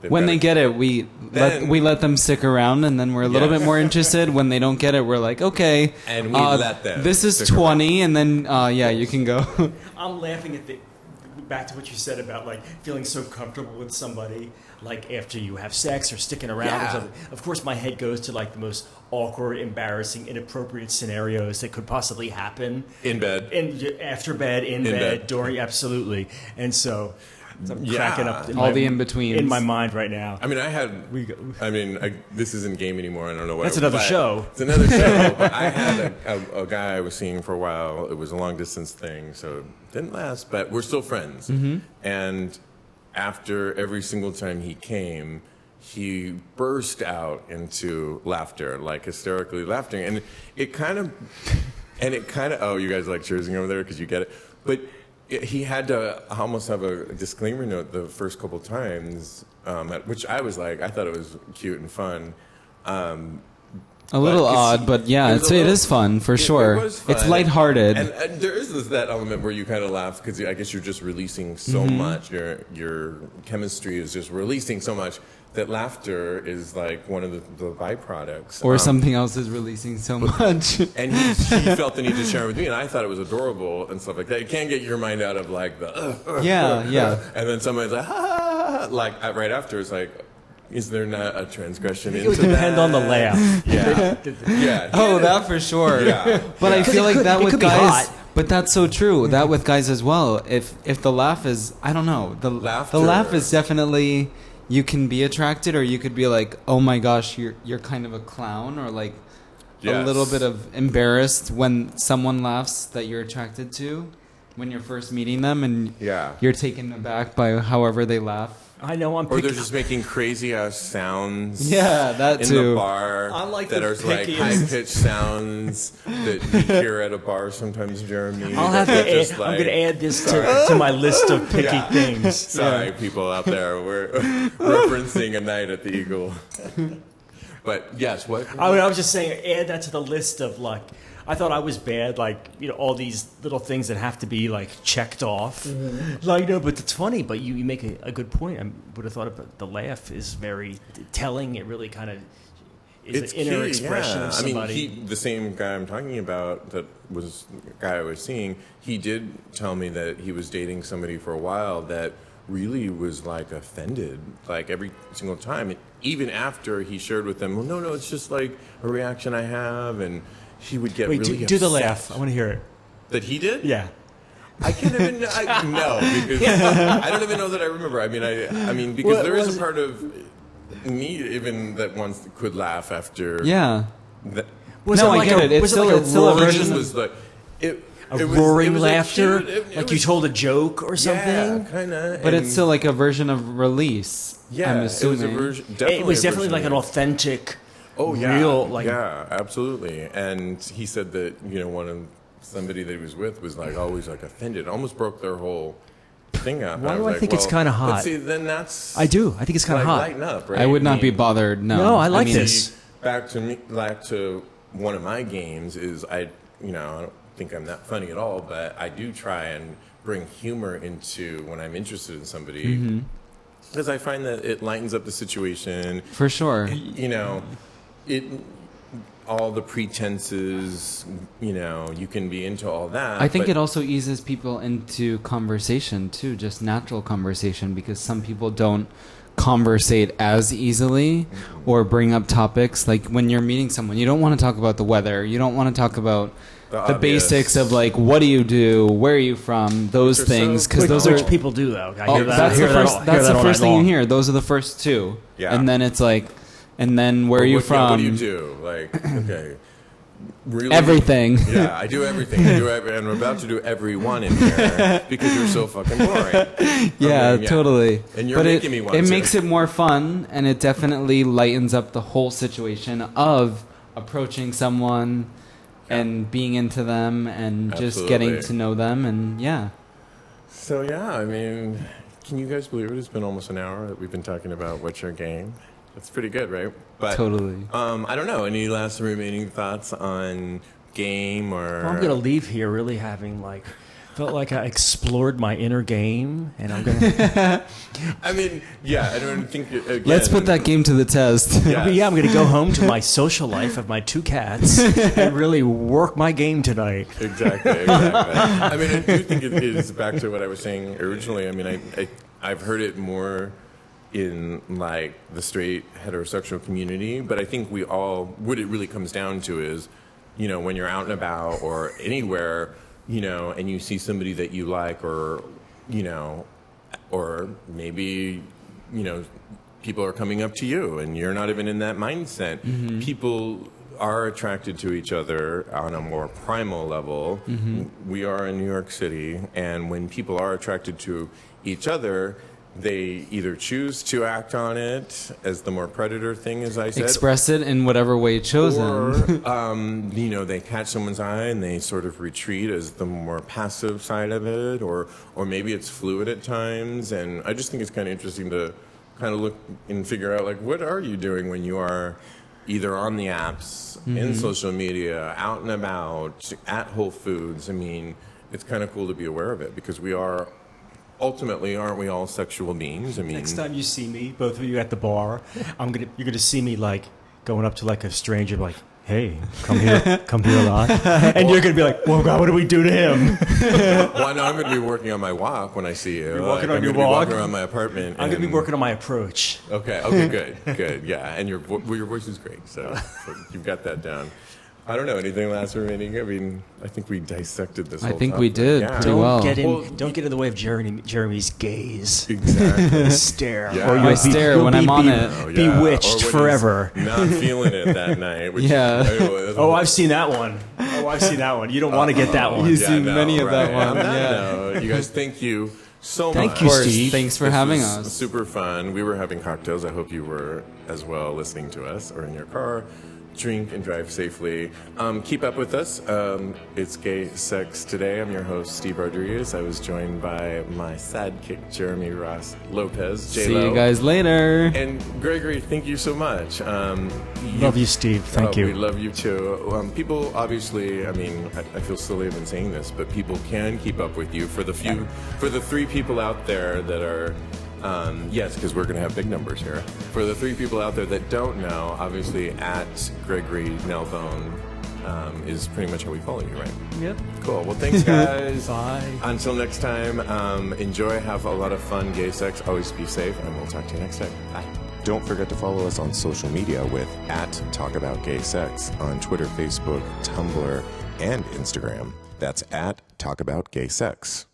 when they get it, we let them stick around, and then we're a little bit more interested. When they don't get it, we're like, okay, and we let them. This is 20, and then you can go. I'm laughing at back to what you said about feeling so comfortable with somebody, after you have sex or sticking around or something. Of course, my head goes to the most awkward, embarrassing, inappropriate scenarios that could possibly happen in bed, after bed, in bed, during, absolutely. And so I'm cracking up all the in-betweens in my mind right now. I mean, this isn't game anymore. I don't know what. That's another show. It's another show. But I had a guy I was seeing for a while. It was a long distance thing, so it didn't last. But we're still friends. And after every single time he came, he burst out into laughter, hysterically laughing, and it kind of. Oh, you guys like cheersing over there because you get it, but. He had to almost have a disclaimer note the first couple times, which I was I thought it was cute and fun. A little But odd, but yeah, it was it is fun for sure. It was fun. It's lighthearted. And there is that element where you kind of laugh because I guess you're just releasing so much. Your chemistry is just releasing so much that laughter is like one of the byproducts. Or something else is releasing so much. And he felt the need to share it with me, and I thought it was adorable and stuff like that. You can't get your mind out of like the Yeah. and then somebody's like, ha, like right after it's like, is there not a transgression It would into depend that? on the laugh. Yeah. Oh, that for sure. Yeah. But I feel like that it with could be guys. hot. But that's so true. That with guys as well. If the laugh is, I don't know, the Laughter. laugh is definitely, you can be attracted, or you could be like, oh my gosh, you're kind of a clown, or like a Yes. little bit of embarrassed when someone laughs that you're attracted to when you're first meeting them, and Yeah. you're taken aback by however they laugh. I know I'm Or they're picky. just making crazy ass sounds. Yeah, that in too. the bar. I like that the are like pickiest. high pitched sounds that you hear at a bar sometimes, Jeremy. I'll have to that add, just I'm like- going to add this to my list of picky Yeah. things. Sorry, people out there. We're referencing a night at the Eagle. But yes, what? I was just saying, add that to the list of like, I thought I was bad, like, you know, all these little things that have to be like checked off. Like, no, but it's funny, but you make a good point. I would have thought about the laugh is very telling. It really kind of is It's an inner key, expression yeah. of somebody. I mean, the same guy I'm talking about that was the guy I was seeing, he did tell me that he was dating somebody for a while that really was like offended, like every single time. Even after he shared with them, well, no, it's just like a reaction I have, and he would get Wait, really do the upset. laugh. I want to hear it. That he did? Yeah. I can't even. No, because I don't even know that I remember. I mean, because What there is was a part of me even that once could laugh after. Yeah. That, Was No, it I like get it. It's was still- like it's still a roaring- version of- was like it. a it was, roaring it was laughter, cute, it like was, you told a joke or something. Yeah, kind of. But it's still like a version of release. Yeah, I'm it assuming. was a version. Definitely It was a definitely version like of an it. authentic, Oh yeah, real, like yeah, absolutely. And he said that one of somebody that he was with was like always like offended, almost broke their whole thing up. Why And do was I like, think it's well, kinda but hot? See, then that's I do. I think it's kind of like, hot. lighten up, right? I would not be mean, bothered. No. No, I like mean, this. Back to one of my games is I don't think I'm that funny at all, but I do try and bring humor into when I'm interested in somebody. Because I find that it lightens up the situation. For sure. It all the pretenses, you can be into all that. I think but it also eases people into conversation too, just natural conversation, because some people don't conversate as easily or bring up topics. Like when you're meeting someone, you don't want to talk about the weather. You don't want to talk about the obvious. basics of like, what do you do? Where are you from? Those Which are so things. Because quick. those Which are... people do though. I Oh, hear that. that's I hear the that first. all- hear That's that the all first night thing you long. hear. Those are the first two. Yeah. And then it's like, and then where are you from? What do you do? Like, okay. Really? Everything. Yeah, I do everything. And I'm about to do everyone in here because you're so fucking boring. Yeah, I mean, totally. And you're but making me want it to. makes it more fun, and it definitely lightens up the whole situation of approaching someone and being into them and just getting Absolutely. to know them, and yeah. So yeah, I mean, can you guys believe it? It's been almost an hour that we've been talking about What's Your Game. That's pretty good, right? But Totally. I don't know. Any last remaining thoughts on game or? Well, I'm gonna leave here really having felt like I explored my inner game, and I'm gonna. I mean, yeah, I don't think. Again, Let's put that game to the test. Yeah. Yeah, I'm gonna go home to my social life of my 2 cats and really work my game tonight. Exactly. I mean, I do think it is back to what I was saying originally. I mean, I've heard it more in like the straight heterosexual community, but I think we all, what it really comes down to is, when you're out and about or anywhere, and you see somebody that you like, or maybe, people are coming up to you and you're not even in that mindset. Mm-hmm. People are attracted to each other on a more primal level. Mm-hmm. We are in New York City, and when people are attracted to each other, they either choose to act on it as the more predator thing, as I said, Express it in whatever way chosen. or they catch someone's eye and they sort of retreat as the more passive side of it, or maybe it's fluid at times. And I just think it's kind of interesting to kind of look and figure out, like, what are you doing when you are either on the apps, in social media, out and about, at Whole Foods. I mean, it's kind of cool to be aware of it because we are, ultimately, aren't we all sexual beings? I mean, Next time you see me, both of you at the bar, you're gonna see me like going up to like a stranger, like, "Hey, come here a lot," and you're gonna be like, "Well, God, what do we do to him?" well, I know I'm going to be working on my walk when I see you. You're working on I'm your gonna be walk? walking around my apartment. I'm gonna be and- working on my approach. Okay, good, yeah. And your voice is great, so you've got that down. I don't know, anything last remaining? I mean, I think we dissected this I whole think we topic. did Yeah. pretty Don't well. don't get in the way of Jeremy's gaze. Exactly. Stare. Yeah. Or My you'll stare you'll when I'm on it. Oh, yeah. Bewitched Or when he's forever. Not feeling it that night. Which Yeah. Oh, I've seen that one. You don't want to get that one. You've seen many of that one, On that yeah. note, you guys, thank you so much. Thank you, Of course. Steve. Thanks for This having was us. Super fun. We were having cocktails. I hope you were as well, listening to us or in your car. Drink and drive safely. Keep up with us. It's Gay Sex Today. I'm your host, Steve Rodriguez. I was joined by my sidekick, Jeremy Ross Lopez. See J-Lo. you guys later. And Gregory, thank you so much. Love you, Steve. Thank you. We love you too. People, obviously, I mean, I feel silly even saying this, but people can keep up with you. For the 3 people out there that are, yes, because we're going to have big numbers here. For the 3 people out there that don't know, obviously, at Gregory Nalbone is pretty much how we follow you, right? Yep. Cool. Well, thanks, guys. Bye. Until next time, enjoy, have a lot of fun, gay sex. Always be safe, and we'll talk to you next time. Bye. Don't forget to follow us on social media with @TalkAboutGaySex on Twitter, Facebook, Tumblr, and Instagram. That's @TalkAboutGaySex.